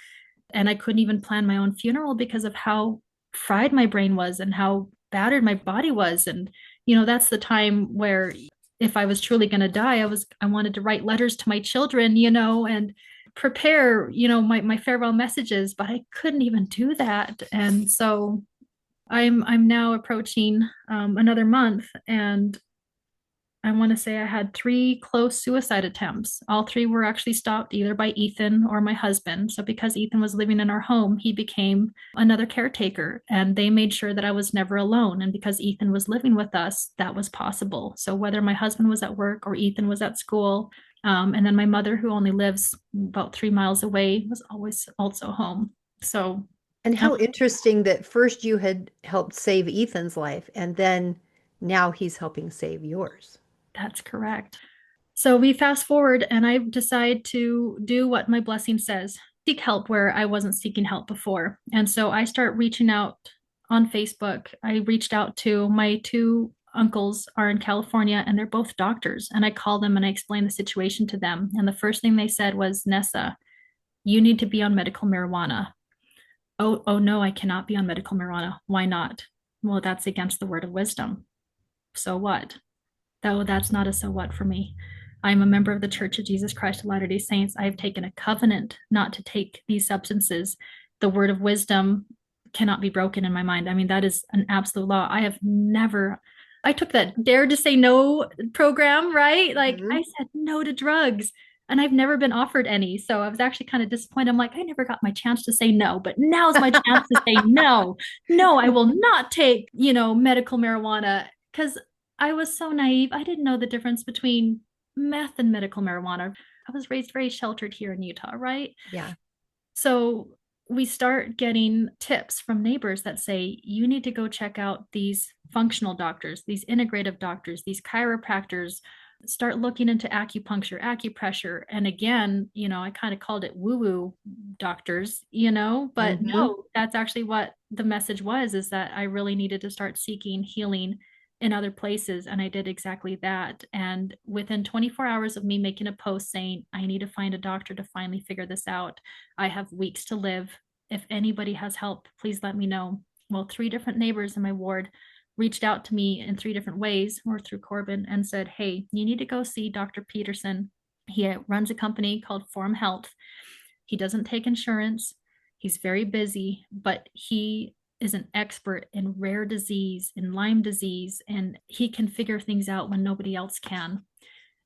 And I couldn't even plan my own funeral because of how fried my brain was and how battered my body was. And, that's the time where if I was truly going to die, I wanted to write letters to my children, and prepare, my farewell messages, but I couldn't even do that. And so I'm now approaching another month, and I want to say I had three close suicide attempts. All three were actually stopped either by Ethan or my husband. So because Ethan was living in our home, he became another caretaker, and they made sure that I was never alone. And because Ethan was living with us, that was possible. So whether my husband was at work or Ethan was at school, and then my mother, who only lives about 3 miles away, was always also home. So And um, how interesting that first you had helped save Ethan's life, and then now he's helping save yours. that's correct. So we fast forward, and I decide to do what my blessing says, seek help where I wasn't seeking help before. And so I start reaching out on Facebook. I reached out to my two uncles are in California, and they're both doctors. And I call them and I explain the situation to them. And the first thing they said was, Nessa, you need to be on medical marijuana. Oh no, I cannot be on medical marijuana. Why not? Well, that's against the word of wisdom. So what? Though that's not a so what for me. I'm a member of the Church of Jesus Christ of Latter-day Saints. I have taken a covenant not to take these substances. The word of wisdom cannot be broken in my mind. I mean, that is an absolute law. I took that Dare to Say No program, right? Like I Mhm. said no to drugs, and I've never been offered any. So I was actually kind of disappointed. I'm like, I never got my chance to say no, but now's my chance to say no. No, I will not take, medical marijuana, because I was so naive. I didn't know the difference between meth and medical marijuana. I was raised very sheltered here in Utah, right? Yeah. So we start getting tips from neighbors that say, you need to go check out these functional doctors, these integrative doctors, these chiropractors. Start looking into acupuncture, acupressure. And again, I kind of called it woo woo doctors, but Hmm. no, that's actually what the message was, is that I really needed to start seeking healing in other places. And I did exactly that. And within 24 hours of me making a post saying, I need to find a doctor to finally figure this out, I have weeks to live. If anybody has help, please let me know. Well, three different neighbors in my ward reached out to me in three different ways, or through Corbin, and said, hey, you need to go see Dr. Peterson. He runs a company called Forum Health. He doesn't take insurance. He's very busy, but he is an expert in rare disease, in Lyme disease, and he can figure things out when nobody else can.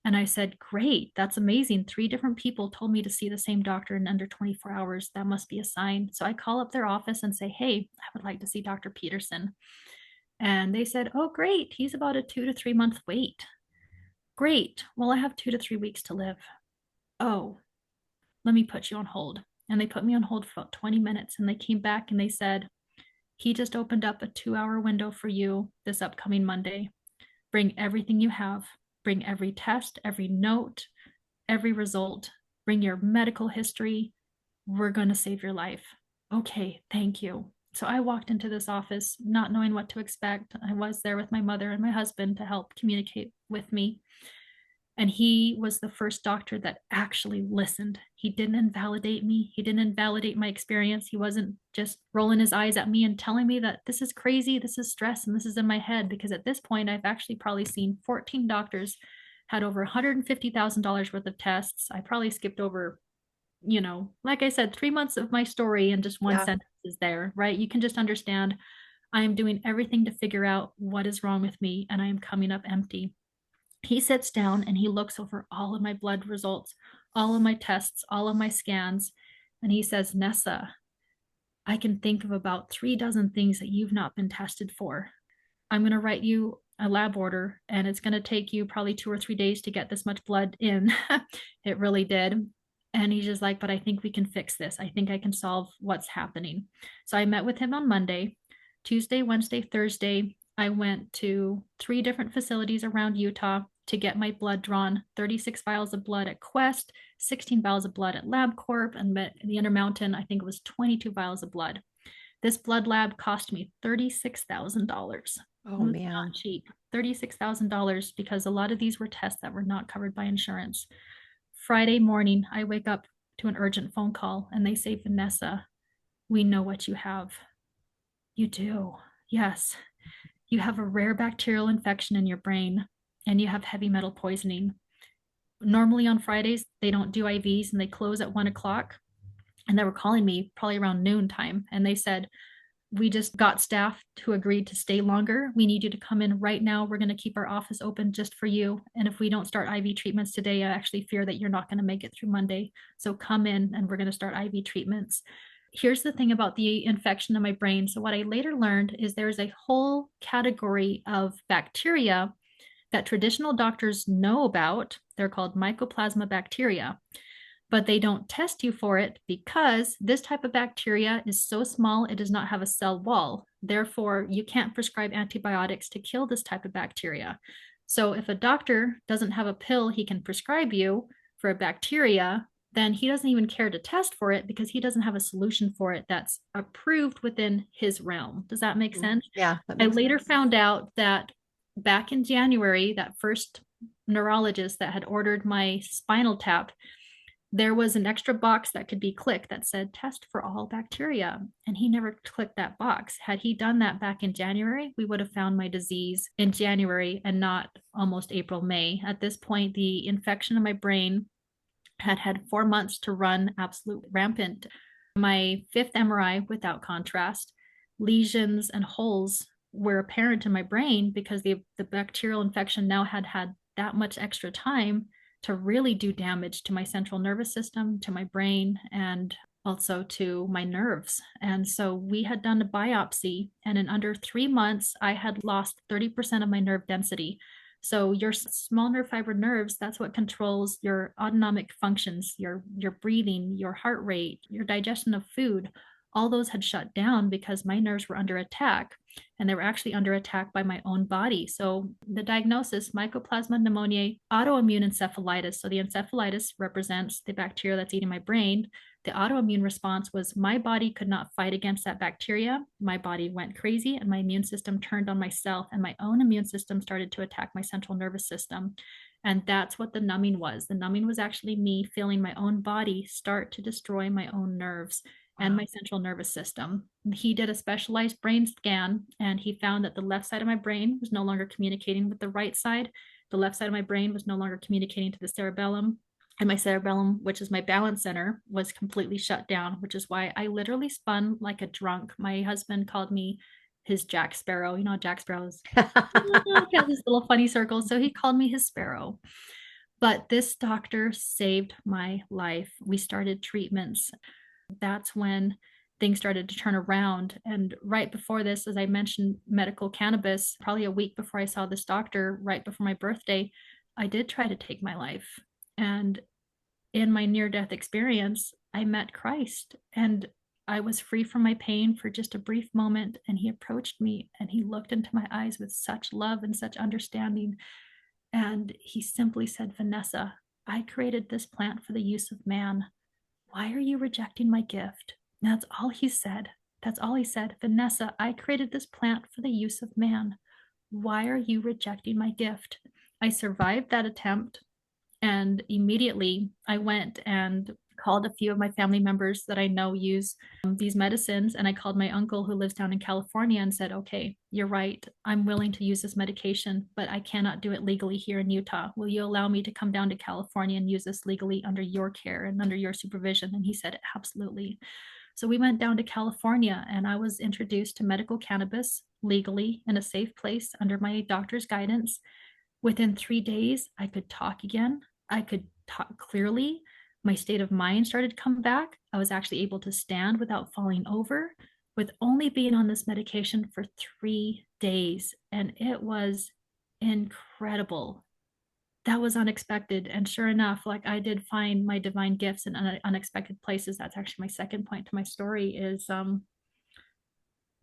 And I said, great, that's amazing. 3 different people told me to see the same doctor in under 24 hours. That must be a sign. So I call up their office and say, hey, I would like to see Dr. Peterson. And they said, oh, great. He's about a 2 to 3 month wait. Great. Well, I have 2 to 3 weeks to live. Oh, let me put you on hold. And they put me on hold for about 20 minutes. And they came back and they said, he just opened up a 2 hour window for you this upcoming Monday. Bring everything you have. Bring every test, every note, every result. Bring your medical history. We're going to save your life. Okay, thank you. So I walked into this office not knowing what to expect. I was there with my mother and my husband to help communicate with me. And he was the first doctor that actually listened. He didn't invalidate me. He didn't invalidate my experience. He wasn't just rolling his eyes at me and telling me that this is crazy, this is stress, and this is in my head. Because at this point, I've actually probably seen 14 doctors, had over $150,000 worth of tests. I probably skipped over, like I said, 3 months of my story and just one Yeah. sentence is there, right? You can just understand I am doing everything to figure out what is wrong with me, and I am coming up empty. He sits down and he looks over all of my blood results, all of my tests, all of my scans, and he says, Nessa, I can think of about 3 dozen things that you've not been tested for. I'm going to write you a lab order, and it's going to take you probably 2 or 3 days to get this much blood in. It really did. And he's just like, but I think we can fix this. I think I can solve what's happening. So I met with him on Monday. Tuesday, Wednesday, Thursday, I went to 3 different facilities around Utah to get my blood drawn. 36 vials of blood at Quest, 16 vials of blood at LabCorp, and the Intermountain, I think it was 22 vials of blood. This blood lab cost me $36,000. Oh, It was man. not cheap. $36,000 because a lot of these were tests that were not covered by insurance. Friday morning, I wake up to an urgent phone call and they say, Vanessa, we know what you have. You do. Yes. You have a rare bacterial infection in your brain and you have heavy metal poisoning. Normally on Fridays, they don't do IVs and they close at 1 o'clock. And they were calling me probably around noon time. And they said, we just got staff who agreed to stay longer. We need you to come in right now. We're going to keep our office open just for you. And if we don't start IV treatments today, I actually fear that you're not going to make it through Monday. So come in and we're going to start IV treatments. Here's the thing about the infection in my brain. So what I later learned is there's a whole category of bacteria that traditional doctors know about. They're called mycoplasma bacteria, but they don't test you for it because this type of bacteria is so small, it does not have a cell wall. Therefore, you can't prescribe antibiotics to kill this type of bacteria. So if a doctor doesn't have a pill he can prescribe you for a bacteria, then he doesn't even care to test for it because he doesn't have a solution for it that's approved within his realm. Does that make sense? Yeah, that I makes later sense. found out that back in January, that first neurologist that had ordered my spinal tap, there was an extra box that could be clicked that said test for all bacteria. And he never clicked that box. Had he done that back in January, we would have found my disease in January and not almost April, May. At this point, the infection in my brain had 4 months to run absolute rampant. My fifth MRI without contrast, lesions and holes were apparent in my brain because the bacterial infection now had that much extra time to really do damage to my central nervous system, to my brain, and also to my nerves. And so we had done a biopsy, and in under 3 months, I had lost 30% of my nerve density. So your small nerve fiber nerves, that's what controls your autonomic functions, your breathing, your heart rate, your digestion of food. All those had shut down because my nerves were under attack, and they were actually under attack by my own body. So the diagnosis, Mycoplasma pneumoniae autoimmune encephalitis. So the encephalitis represents the bacteria that's eating my brain. The autoimmune response was my body could not fight against that bacteria. My body went crazy and my immune system turned on myself, and my own immune system started to attack my central nervous system. And that's what the numbing was. The numbing was actually me feeling my own body start to destroy my own nerves and my central nervous system. He did a specialized brain scan and he found that the left side of my brain was no longer communicating with the right side. The left side of my brain was no longer communicating to the cerebellum. and my cerebellum, which is my balance center, was completely shut down, which is why I literally spun like a drunk. My husband called me his Jack Sparrow. You know, Jack Sparrow's got this little funny circle. So he called me his sparrow. But this doctor saved my life. We started treatments. That's when things started to turn around. And right before this, as I mentioned, medical cannabis, probably a week before I saw this doctor, right before my birthday, I did try to take my life. And in my near death experience, I met Christ and I was free from my pain for just a brief moment. And he approached me and he looked into my eyes with such love and such understanding. And he simply said, Vanessa, I created this plant for the use of man. Why are you rejecting my gift? And that's all he said. That's all he said. Vanessa, I created this plant for the use of man. Why are you rejecting my gift? I survived that attempt. And immediately I went and called a few of my family members that I know use these medicines. And I called my uncle who lives down in California and said, okay, you're right. I'm willing to use this medication, but I cannot do it legally here in Utah. Will you allow me to come down to California and use this legally under your care and under your supervision? And he said, absolutely. So we went down to California and I was introduced to medical cannabis legally in a safe place under my doctor's guidance. Within 3 days, I could talk again. I could talk clearly. My state of mind started to come back. I was actually able to stand without falling over with only being on this medication for 3 days. And it was incredible. That was unexpected. And sure enough, like I did find my divine gifts in unexpected places. That's actually my second point to my story is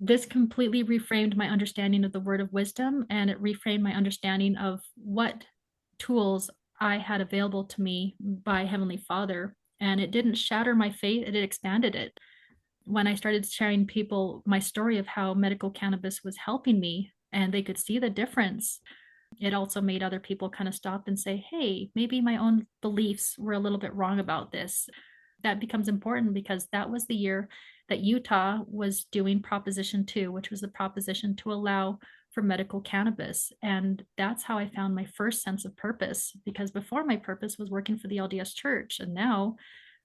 this completely reframed my understanding of the word of wisdom, and it reframed my understanding of what tools I had available to me by Heavenly Father. And it didn't shatter my faith, it expanded it. When I started sharing people my story of how medical cannabis was helping me and they could see the difference, it also made other people kind of stop and say, hey, maybe my own beliefs were a little bit wrong about this. That becomes important because that was the year that Utah was doing Proposition 2, which was the proposition to allow for medical cannabis. And that's how I found my first sense of purpose, because before my purpose was working for the LDS Church. And now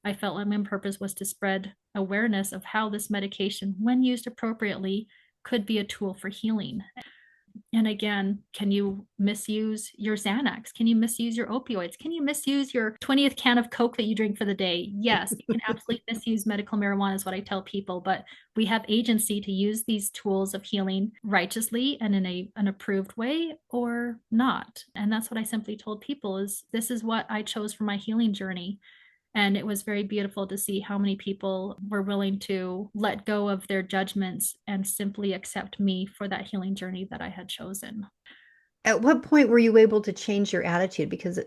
I felt like my purpose was to spread awareness of how this medication, when used appropriately, could be a tool for healing. And again, can you misuse your Xanax? Can you misuse your opioids? Can you misuse your 20th can of Coke that you drink for the day? Yes, you can absolutely misuse medical marijuana is what I tell people, but we have agency to use these tools of healing righteously and in an approved way or not. And that's what I simply told people is this is what I chose for my healing journey. And it was very beautiful to see how many people were willing to let go of their judgments and simply accept me for that healing journey that I had chosen. At what point were you able to change your attitude? Because,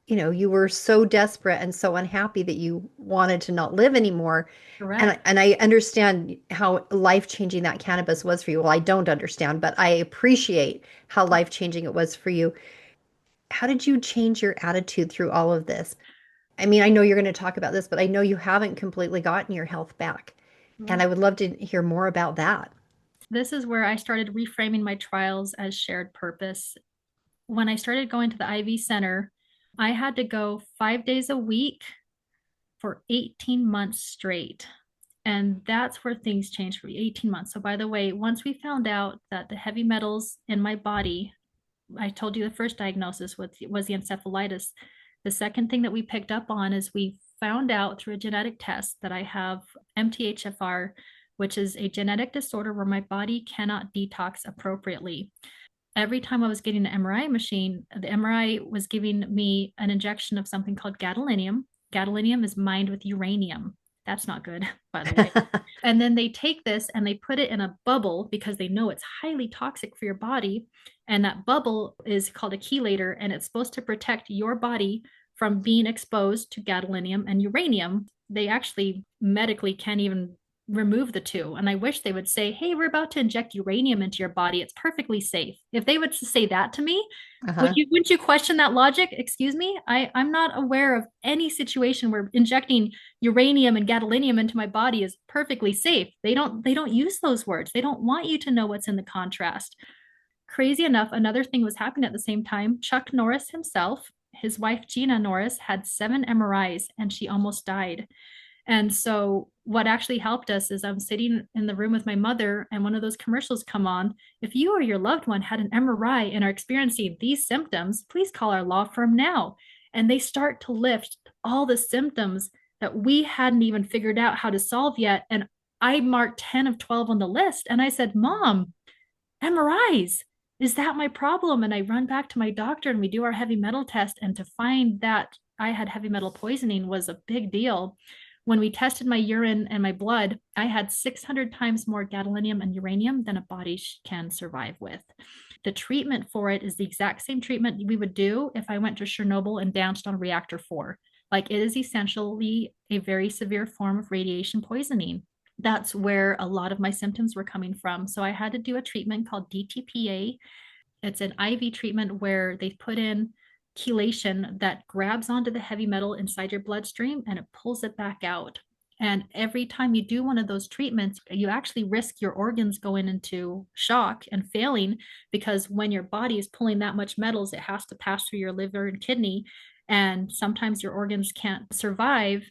you were so desperate and so unhappy that you wanted to not live anymore. Correct. And I understand how life-changing that cannabis was for you. Well, I don't understand, but I appreciate how life-changing it was for you. How did you change your attitude through all of this? I mean, I know you're going to talk about this, but I know you haven't completely gotten your health back. And I would love to hear more about that. This is where I started reframing my trials as shared purpose. When I started going to the IV center, I had to go 5 days a week for 18 months straight. And that's where things changed for me, 18 months. So, by the way, once we found out that the heavy metals in my body, I told you the first diagnosis was the encephalitis. The second thing that we picked up on is we found out through a genetic test that I have MTHFR, which is a genetic disorder where my body cannot detox appropriately. Every time I was getting an MRI machine, the MRI was giving me an injection of something called gadolinium. Gadolinium is mined with uranium. That's not good, by the way. And then they take this and they put it in a bubble because they know it's highly toxic for your body. And that bubble is called a chelator, and it's supposed to protect your body from being exposed to gadolinium and uranium. They actually medically can't even remove the two. And I wish they would say, hey, we're about to inject uranium into your body. It's perfectly safe. If they would say that to me, wouldn't you question that logic? Excuse me? I'm not aware of any situation where injecting uranium and gadolinium into my body is perfectly safe. They don't use those words. They don't want you to know what's in the contrast. Crazy enough, another thing was happening at the same time. Chuck Norris himself His wife, Gina Norris, had 7 MRIs and she almost died. And so what actually helped us is I'm sitting in the room with my mother and one of those commercials come on. If you or your loved one had an MRI and are experiencing these symptoms, please call our law firm now. And they start to lift all the symptoms that we hadn't even figured out how to solve yet. And I marked 10 of 12 on the list. And I said, Mom, MRIs, is that my problem? And I run back to my doctor and we do our heavy metal test. And to find that I had heavy metal poisoning was a big deal. When we tested my urine and my blood, I had 600 times more gadolinium and uranium than a body can survive with. The treatment for it is the exact same treatment we would do if I went to Chernobyl and danced on reactor 4. Like, it is essentially a very severe form of radiation poisoning. That's where a lot of my symptoms were coming from. So I had to do a treatment called DTPA. It's an IV treatment where they put in chelation that grabs onto the heavy metal inside your bloodstream and it pulls it back out. And every time you do one of those treatments, you actually risk your organs going into shock and failing, because when your body is pulling that much metals, it has to pass through your liver and kidney. And sometimes your organs can't survive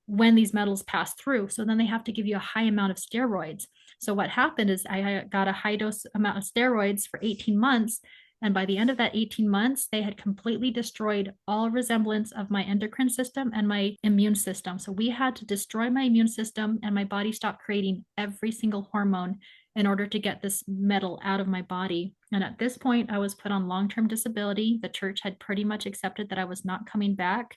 when these metals pass through. So then they have to give you a high amount of steroids. So what happened is I got a high dose amount of steroids for 18 months. And by the end of that 18 months, they had completely destroyed all resemblance of my endocrine system and my immune system. So we had to destroy my immune system, and my body stopped creating every single hormone in order to get this metal out of my body. And at this point, I was put on long-term disability. The church had pretty much accepted that I was not coming back.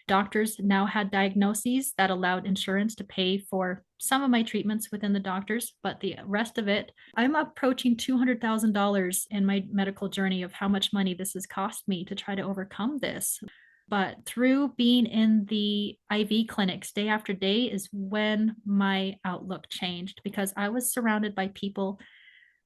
Doctors now had diagnoses that allowed insurance to pay for some of my treatments within the doctors, but the rest of it, I'm approaching $200,000 in my medical journey of how much money this has cost me to try to overcome this. But through being in the IV clinics day after day is when my outlook changed, because I was surrounded by people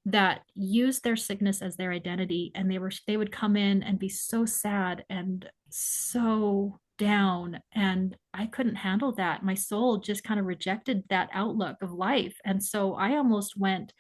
that used their sickness as their identity, and they would come in and be so sad and so down, and I couldn't handle that. My soul just kind of rejected that outlook of life, and so I almost went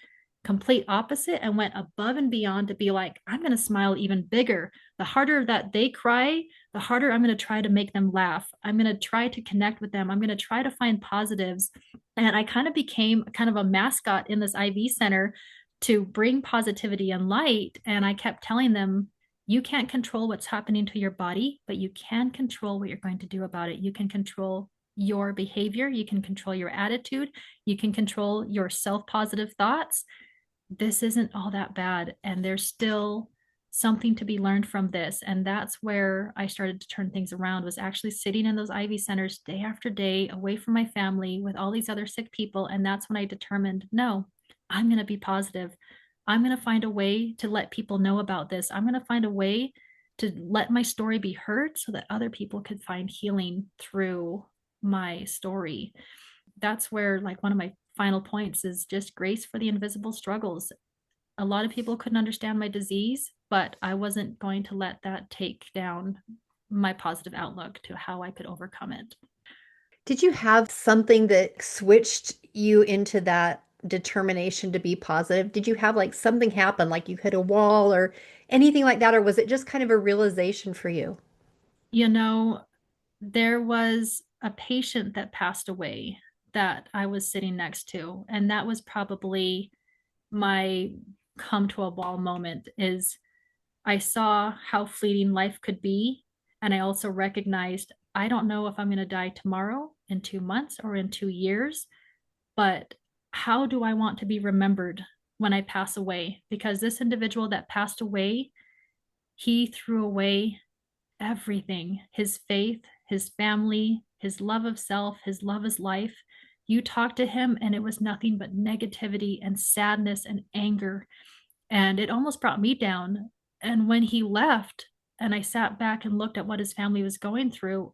complete opposite and went above and beyond to be like, I'm going to smile even bigger. The harder that they cry, the harder I'm going to try to make them laugh. I'm going to try to connect with them. I'm going to try to find positives. And I kind of became kind of a mascot in this IV center to bring positivity and light. And I kept telling them, you can't control what's happening to your body, but you can control what you're going to do about it. You can control your behavior. You can control your attitude. You can control your self-positive thoughts. This isn't all that bad. And there's still something to be learned from this. And that's where I started to turn things around, was actually sitting in those IV centers day after day, away from my family with all these other sick people. And that's when I determined, no, I'm going to be positive. I'm going to find a way to let people know about this. I'm going to find a way to let my story be heard so that other people could find healing through my story. That's where, like, one of my final points is just grace for the invisible struggles. A lot of people couldn't understand my disease, but I wasn't going to let that take down my positive outlook to how I could overcome it. Did you have something that switched you into that determination to be positive? Did you have like something happen, like you hit a wall or anything like that? Or was it just kind of a realization for you? You know, there was a patient that passed away that I was sitting next to, and that was probably my come to a wall moment. Is I saw how fleeting life could be, and I also recognized I don't know if I'm going to die tomorrow, in 2 months, or in 2 years, but how do I want to be remembered when I pass away? Because this individual that passed away, he threw away everything: his faith, his family, his love of self, his love of life. You talked to him, and it was nothing but negativity and sadness and anger. And it almost brought me down. And when he left, and I sat back and looked at what his family was going through,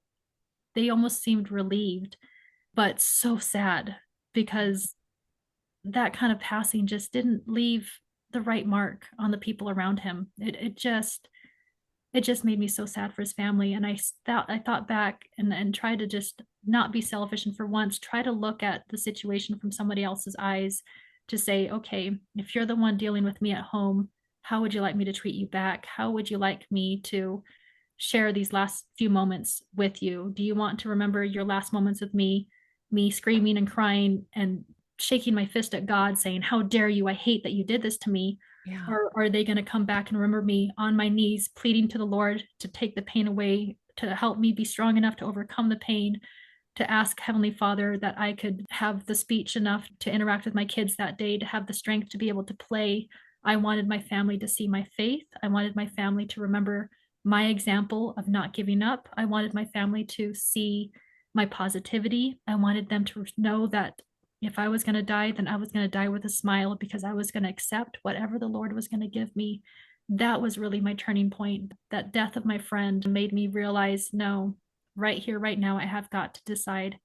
they almost seemed relieved, but so sad, because that kind of passing just didn't leave the right mark on the people around him. It just made me so sad for his family. And I thought back and tried to just not be selfish, and for once try to look at the situation from somebody else's eyes, to say, okay, if you're the one dealing with me at home, how would you like me to treat you back? How would you like me to share these last few moments with you? Do you want to remember your last moments with me screaming and crying and shaking my fist at God, saying, how dare you? I hate that you did this to me. Yeah. Or are they going to come back and remember me on my knees, pleading to the Lord to take the pain away, to help me be strong enough to overcome the pain, to ask Heavenly Father that I could have the speech enough to interact with my kids that day, to have the strength to be able to play. I wanted my family to see my faith. I wanted my family to remember my example of not giving up. I wanted my family to see my positivity. I wanted them to know that if I was going to die, then I was going to die with a smile, because I was going to accept whatever the Lord was going to give me. That was really my turning point. That death of my friend made me realize, no, right here, right now, I have got to decide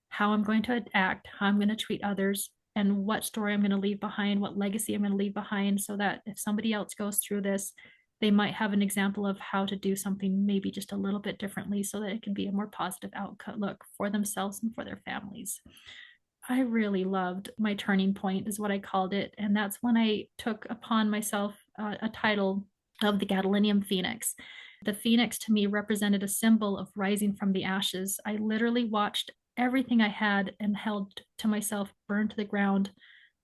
how I'm going to act, how I'm going to treat others, and what story I'm going to leave behind, what legacy I'm going to leave behind, so that if somebody else goes through this, they might have an example of how to do something maybe just a little bit differently, so that it can be a more positive outlook for themselves and for their families. I really loved my turning point, is what I called it. And that's when I took upon myself a title of the gadolinium phoenix. The phoenix to me represented a symbol of rising from the ashes. I literally watched everything I had and held to myself burn to the ground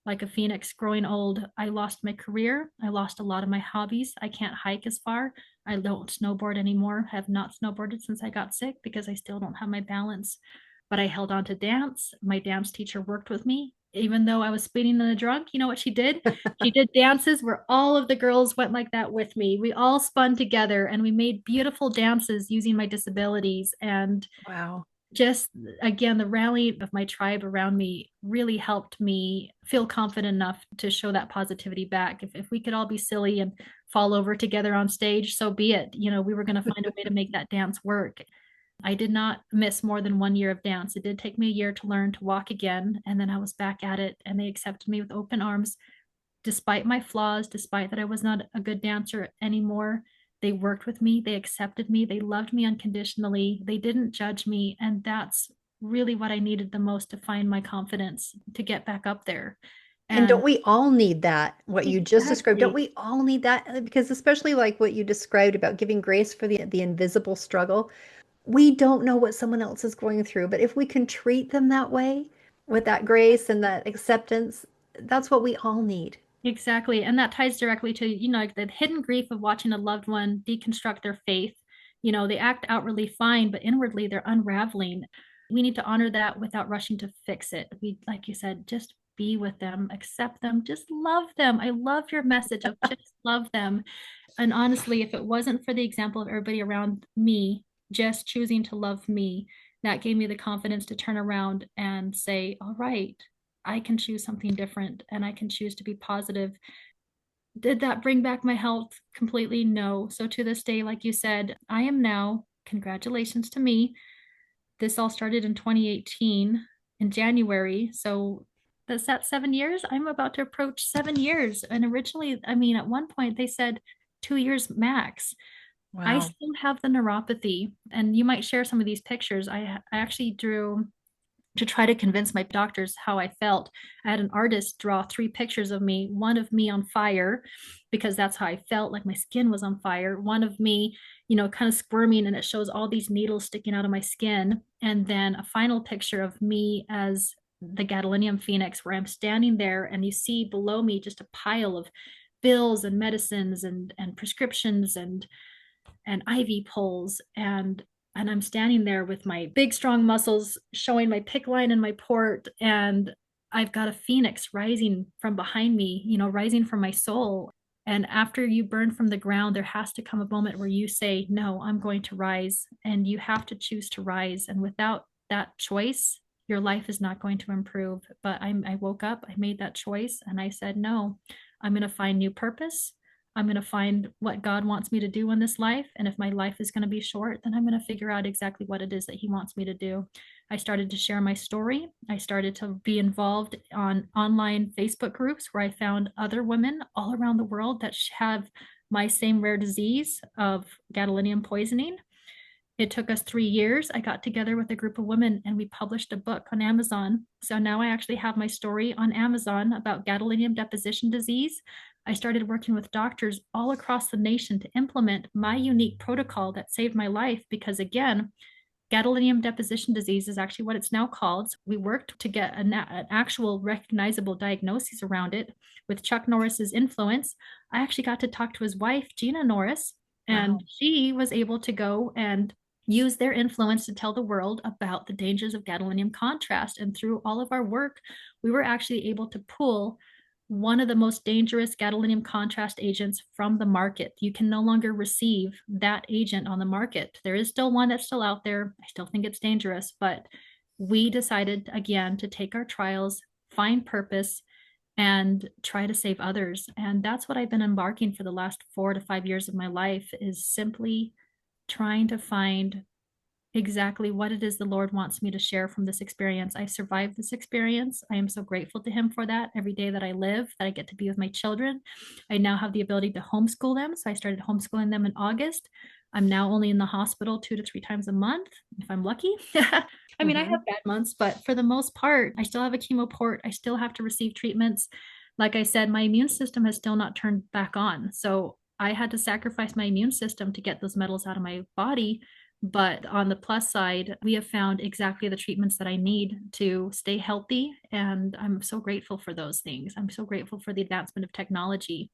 like a phoenix growing old. I lost my career. I lost a lot of my hobbies. I can't hike as far. I don't snowboard anymore. I have not snowboarded since I got sick because I still don't have my balance. But I held on to dance. My dance teacher worked with me. Even though I was speeding and a drunk, you know what she did? She did dances where all of the girls went like that with me. We all spun together and we made beautiful dances using my disabilities. And Wow. just again, the rally of my tribe around me really helped me feel confident enough to show that positivity back. If we could all be silly and fall over together on stage, so be it. You know, we were going to find a way to make that dance work. I did not miss more than 1 year of dance. It did take me a year to learn to walk again. And then I was back at it, and they accepted me with open arms despite my flaws, despite that I was not a good dancer anymore. They worked with me, they accepted me, they loved me unconditionally, they didn't judge me. And that's really what I needed the most to find my confidence to get back up there. And don't And we all need that? What you just described, don't exactly, we all need that? Because especially like what you described about giving grace for the invisible struggle, we don't know what someone else is going through, but if we can treat them that way with that grace and that acceptance, that's what we all need. exactly. And that ties directly to, you know, like the hidden grief of watching a loved one deconstruct their faith. You know, they act outwardly fine, but inwardly they're unraveling. We need to honor that without rushing to fix it. We, like you said, just be with them, accept them, just love them. I love your message of just love them. And honestly, if it wasn't for the example of everybody around me just choosing to love me, that gave me the confidence to turn around and say, all right, I can choose something different and I can choose to be positive. Did that bring back my health completely? No. So to this day, like you said, I am now, congratulations to me. This all started in 2018 in January. So that's that 7 years. I'm about to approach 7 years. And originally, I mean, at one point they said 2 years max. I Wow. still have the neuropathy, and you might share some of these pictures. I actually drew to try to convince my doctors how I felt. I had an artist draw 3 pictures of me, one of me on fire, because that's how I felt, like my skin was on fire, one of me, you know, kind of squirming, and it shows all these needles sticking out of my skin, and then a final picture of me as the gadolinium phoenix, where I'm standing there and you see below me just a pile of bills and medicines and prescriptions and IV poles, and I'm standing there with my big strong muscles showing my pick line and my port, and I've got a phoenix rising from behind me, you know, rising from my soul. And after you burn from the ground, there has to come a moment where you say, no, I'm going to rise, and you have to choose to rise. And without that choice, your life is not going to improve. But I woke up, I made that choice, and I said, no, I'm going to find new purpose. I'm going to find what God wants me to do in this life. And if my life is going to be short, then I'm going to figure out exactly what it is that He wants me to do. I started to share my story. I started to be involved on online Facebook groups where I found other women all around the world that have my same rare disease of gadolinium poisoning. It took us 3 years. I got together with a group of women and we published a book on Amazon. So now I actually have my story on Amazon about gadolinium deposition disease. I started working with doctors all across the nation to implement my unique protocol that saved my life because, again, gadolinium deposition disease is actually what it's now called. So we worked to get an actual recognizable diagnosis around it. With Chuck Norris's influence, I actually got to talk to his wife, Gina Norris, and Wow. she was able to go and use their influence to tell the world about the dangers of gadolinium contrast. And through all of our work, we were actually able to pull one of the most dangerous gadolinium contrast agents from the market. You can no longer receive that agent on the market. There is still one that's still out there. I still think it's dangerous, but we decided again to take our trials, find purpose, and try to save others. And that's what I've been embarking for the last 4 to 5 years of my life, is simply trying to find exactly what it is the Lord wants me to share from this experience. I survived this experience. I am so grateful to Him for that every day that I live, that I get to be with my children. I now have the ability to homeschool them. So I started homeschooling them in August. I'm now only in the hospital 2 to 3 times a month, if I'm lucky. I mean, I Mm-hmm. have bad months, but for the most part, I still have a chemo port. I still have to receive treatments. Like I said, my immune system has still not turned back on. So I had to sacrifice my immune system to get those metals out of my body. But on the plus side, we have found exactly the treatments that I need to stay healthy. And I'm so grateful for those things. I'm so grateful for the advancement of technology.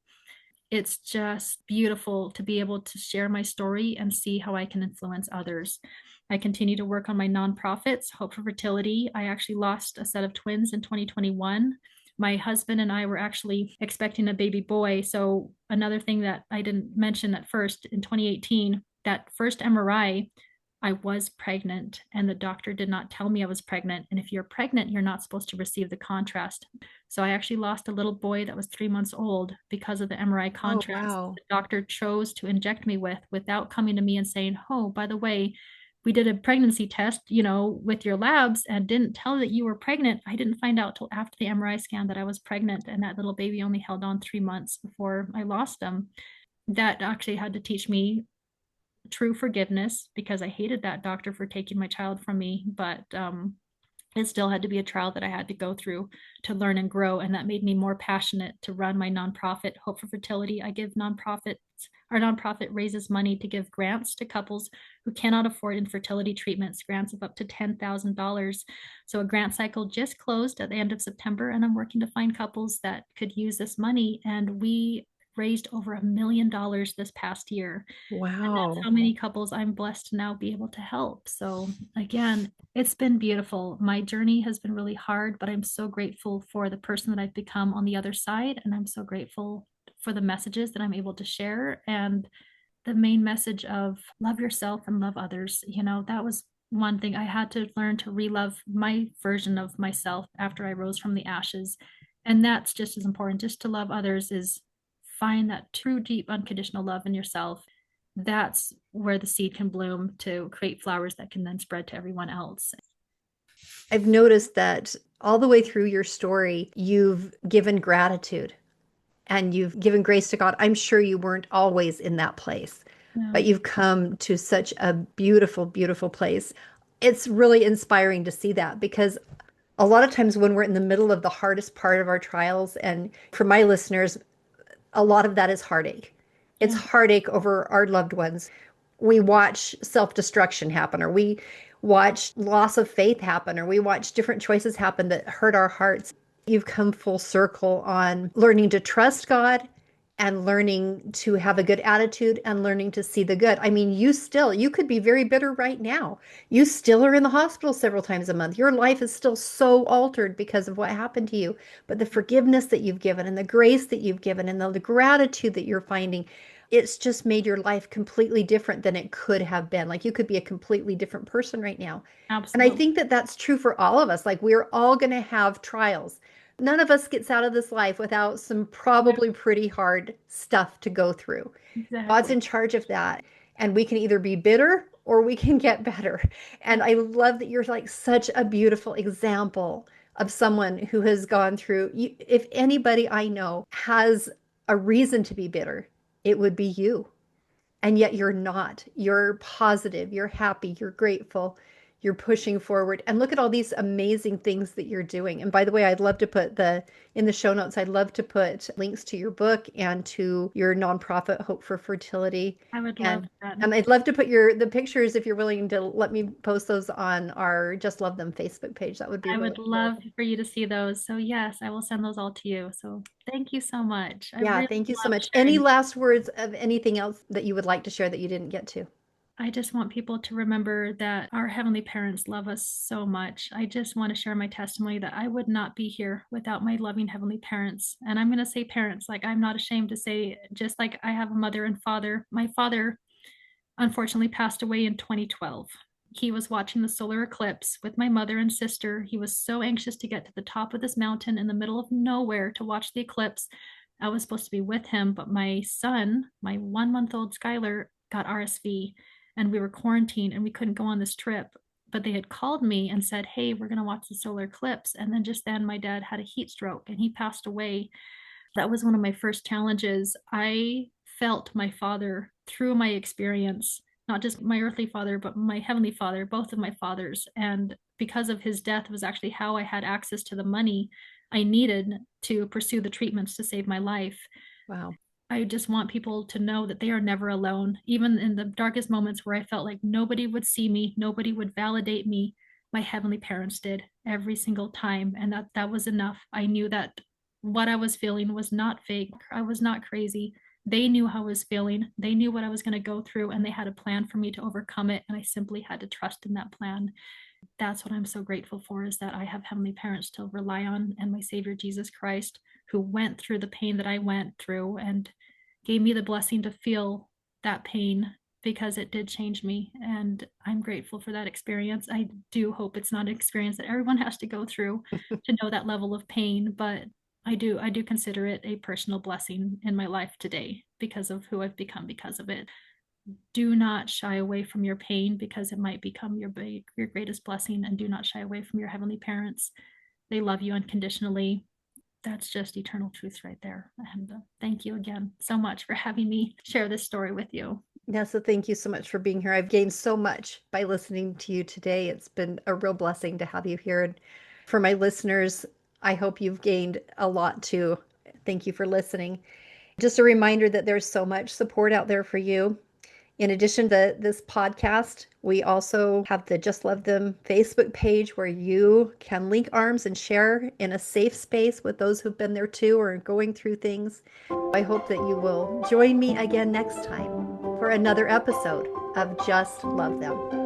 It's just beautiful to be able to share my story and see how I can influence others. I continue to work on my nonprofits, Hope for Fertility. I actually lost a set of twins in 2021. My husband and I were actually expecting a baby boy. So, another thing that I didn't mention at first, in 2018, that first MRI, I was pregnant, and the doctor did not tell me I was pregnant. And if you're pregnant, you're not supposed to receive the contrast. So I actually lost a little boy that was 3 months old because of the MRI Oh, contrast wow. the doctor chose to inject me with without coming to me and saying, "Oh, by the way, we did a pregnancy test, with your labs and didn't tell that you were pregnant." I didn't find out till after the MRI scan that I was pregnant, and that little baby only held on 3 months before I lost him. That actually had to teach me true forgiveness because I hated that doctor for taking my child from me. But it still had to be a trial that I had to go through to learn and grow. And that made me more passionate to run my nonprofit, Hope for Fertility. I give nonprofits, our nonprofit raises money to give grants to couples who cannot afford infertility treatments, grants of up to $10,000. So a grant cycle just closed at the end of September, and I'm working to find couples that could use this money. And we raised over $1 million this past year. And that's how Wow. many couples I'm blessed to now be able to help. So, again, it's been beautiful. My journey has been really hard, but I'm so grateful for the person that I've become on the other side. And I'm so grateful for the messages that I'm able to share. And the main message of love yourself and love others. That was one thing I had to learn to relove my version of myself after I rose from the ashes. And that's just as important. Just to love others is find that true, deep, unconditional love in yourself. That's where the seed can bloom to create flowers that can then spread to everyone else. I've noticed that all the way through your story, you've given gratitude and you've given grace to God. I'm sure you weren't always in that place, but No, you've come to such a beautiful, beautiful place. It's really inspiring to see that because a lot of times when we're in the middle of the hardest part of our trials, and for my listeners, a lot of that is heartache. It's yeah, heartache over our loved ones. We watch self destruction happen, or we watch loss of faith happen, or we watch different choices happen that hurt our hearts. You've come full circle on learning to trust God and learning to have a good attitude and learning to see the good. I mean, you could be very bitter right now. You still are in the hospital several times a month. Your life is still so altered because of what happened to you. But the forgiveness that you've given and the grace that you've given and the gratitude that you're finding, it's just made your life completely different than it could have been. Like you could be a completely different person right now. And I absolutely. think that that's true for all of us. Like we're all going to have trials. None of us gets out of this life without some Yeah, probably pretty hard stuff to go through. God's exactly. in charge of that. And we can either be bitter or we can get better. And Yeah, I love that you're like such a beautiful example of someone who has gone through. If anybody I know has a reason to be bitter, it would be you. And yet you're not. You're positive, you're happy, you're grateful. you're pushing forward. And look at all these amazing things that you're doing. And by the way, I'd love to put in the show notes, I'd love to put links to your book and to your nonprofit, Hope for Fertility. I would love And that. I'd love to put the pictures, if you're willing to let me post those on our Just Love Them Facebook page. That would be I really would cool. love for you to see those. So yes, I will send those all to you. So thank you so much. I Yeah, really thank you so love much. Any sharing. last words of anything else that you would like to share that you didn't get to? I just want people to remember that our Heavenly Parents love us so much. I just want to share my testimony that I would not be here without my loving Heavenly Parents. And I'm going to say parents, like I'm not ashamed to say, just like I have a mother and father. My father unfortunately passed away in 2012. He was watching the solar eclipse with my mother and sister. He was so anxious to get to the top of this mountain in the middle of nowhere to watch the eclipse. I was supposed to be with him, but my son, my 1 month old Skylar, got RSV and we were quarantined and we couldn't go on this trip. But they had called me and said, "Hey, we're going to watch the solar eclipse." And then just then, my dad had a heat stroke and he passed away. That was one of my first challenges. I felt my father through my experience, not just my earthly father, but my heavenly father, both of my fathers. And because of his death was actually how I had access to the money I needed to pursue the treatments to save my life. Wow. I just want people to know that they are never alone. Even in the darkest moments where I felt like nobody would see me, nobody would validate me, my heavenly parents did every single time. And that was enough. I knew that what I was feeling was not fake. I was not crazy. They knew how I was feeling. They knew what I was going to go through, and they had a plan for me to overcome it. And I simply had to trust in that plan. That's what I'm so grateful for, is that I have heavenly parents to rely on, and my Savior Jesus Christ, who went through the pain that I went through and gave me the blessing to feel that pain, because it did change me. And I'm grateful for that experience. I do hope it's not an experience that everyone has to go through to know that level of pain, but I do consider it a personal blessing in my life today because of who I've become because of it. Do not shy away from your pain, because it might become your greatest blessing. And do not shy away from your heavenly parents. They love you unconditionally. That's just eternal truth right there. And thank you again so much for having me share this story with you. Nessa, thank you so much for being here. I've gained so much by listening to you today. It's been a real blessing to have you here. And for my listeners, I hope you've gained a lot too. Thank you for listening. Just a reminder that there's so much support out there for you. In addition to this podcast, we also have the Just Love Them Facebook page where you can link arms and share in a safe space with those who've been there too or going through things. I hope that you will join me again next time for another episode of Just Love Them.